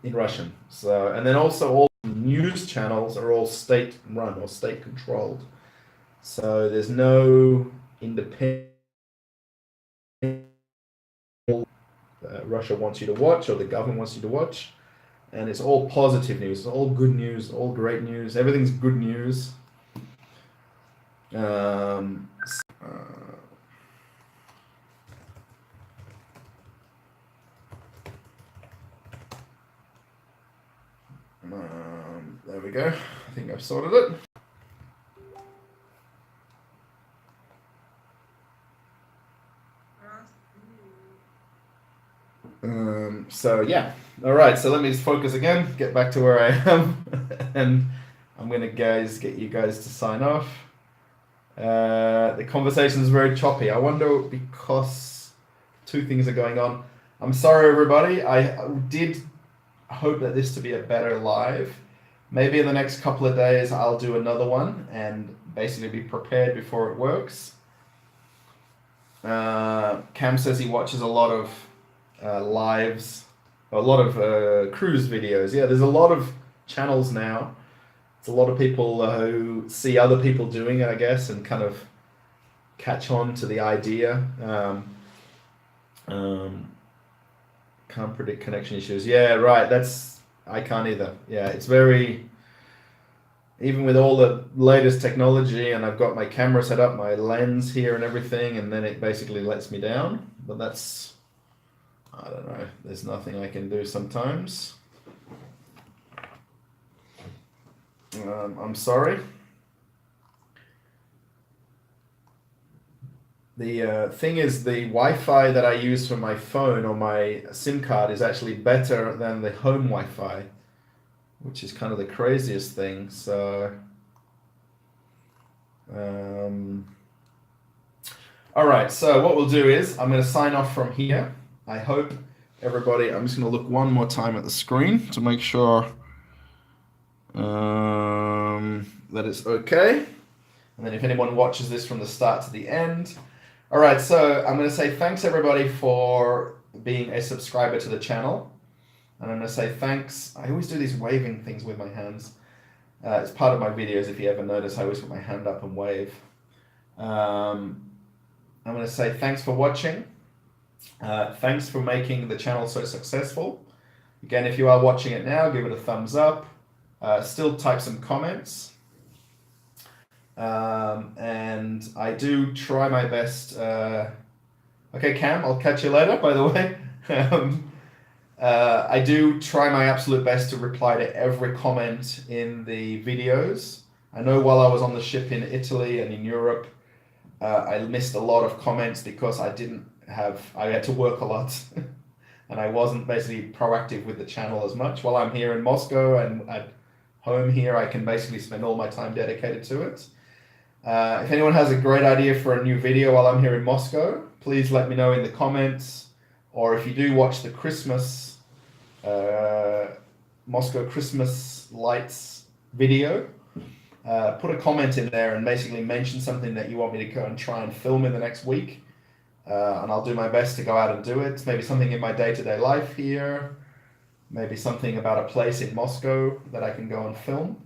in Russian. So, and then also all news channels are all state-run or state-controlled. So there's no independent Russia wants you to watch or the government wants you to watch. And it's all positive news, it's all good news, all great news. Everything's good news. There we go. I think I've sorted it. So yeah, all right. So let me just focus again. Get back to where I am, and I'm gonna get you guys to sign off. The conversation is very choppy. I wonder because 2 things are going on. I'm sorry, everybody. I did hope that this to be a better live. Maybe in the next couple of days I'll do another one and basically be prepared before it works. Cam says he watches a lot of lives, a lot of cruise videos. Yeah, there's a lot of channels now. It's a lot of people who see other people doing it, I guess, and kind of catch on to the idea. Can't predict connection issues. Yeah, right. I can't either. Yeah, it's very, even with all the latest technology, and I've got my camera set up, my lens here and everything, and then it basically lets me down. But that's, I don't know. There's nothing I can do sometimes. I'm sorry. The thing is, the Wi-Fi that I use for my phone or my SIM card is actually better than the home Wi-Fi, which is kind of the craziest thing. So, all right. So what we'll do is I'm going to sign off from here. I hope everybody. I'm just going to look one more time at the screen to make sure that it's okay. And then if anyone watches this from the start to the end. All right, so I'm going to say thanks everybody for being a subscriber to the channel. And I'm going to say thanks. I always do these waving things with my hands. It's part of my videos. If you ever notice, I always put my hand up and wave. I'm going to say thanks for watching. Thanks for making the channel so successful. Again, if you are watching it now, give it a thumbs up. Still type some comments. And I do try my best. Okay, Cam, I'll catch you later, by the way. I do try my absolute best to reply to every comment in the videos. I know while I was on the ship in Italy and in Europe, I missed a lot of comments because I had to work a lot and I wasn't basically proactive with the channel as much. While I'm here in Moscow and at home here, I can basically spend all my time dedicated to it. If anyone has a great idea for a new video while I'm here in Moscow, please let me know in the comments. Or if you do watch the Christmas, Moscow Christmas lights video, put a comment in there and basically mention something that you want me to go and try and film in the next week. And I'll do my best to go out and do it. Maybe something in my day-to-day life here. Maybe something about a place in Moscow that I can go and film.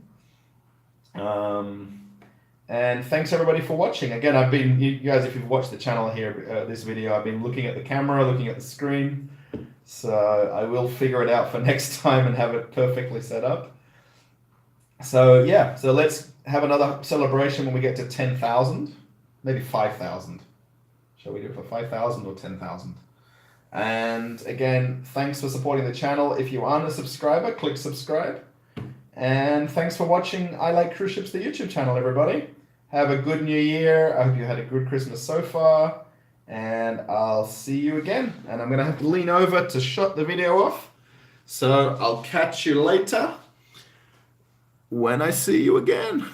And thanks everybody for watching. Again, you guys, if you've watched the channel here, this video, I've been looking at the camera, looking at the screen. So I will figure it out for next time and have it perfectly set up. So yeah, so let's have another celebration when we get to 10,000, maybe 5,000. Shall we do it for 5,000 or 10,000? And again, thanks for supporting the channel. If you aren't a subscriber, click subscribe. And thanks for watching I Like Cruise Ships, the YouTube channel, everybody. Have a good new year. I hope you had a good Christmas so far. And I'll see you again. And I'm going to have to lean over to shut the video off. So I'll catch you later when I see you again.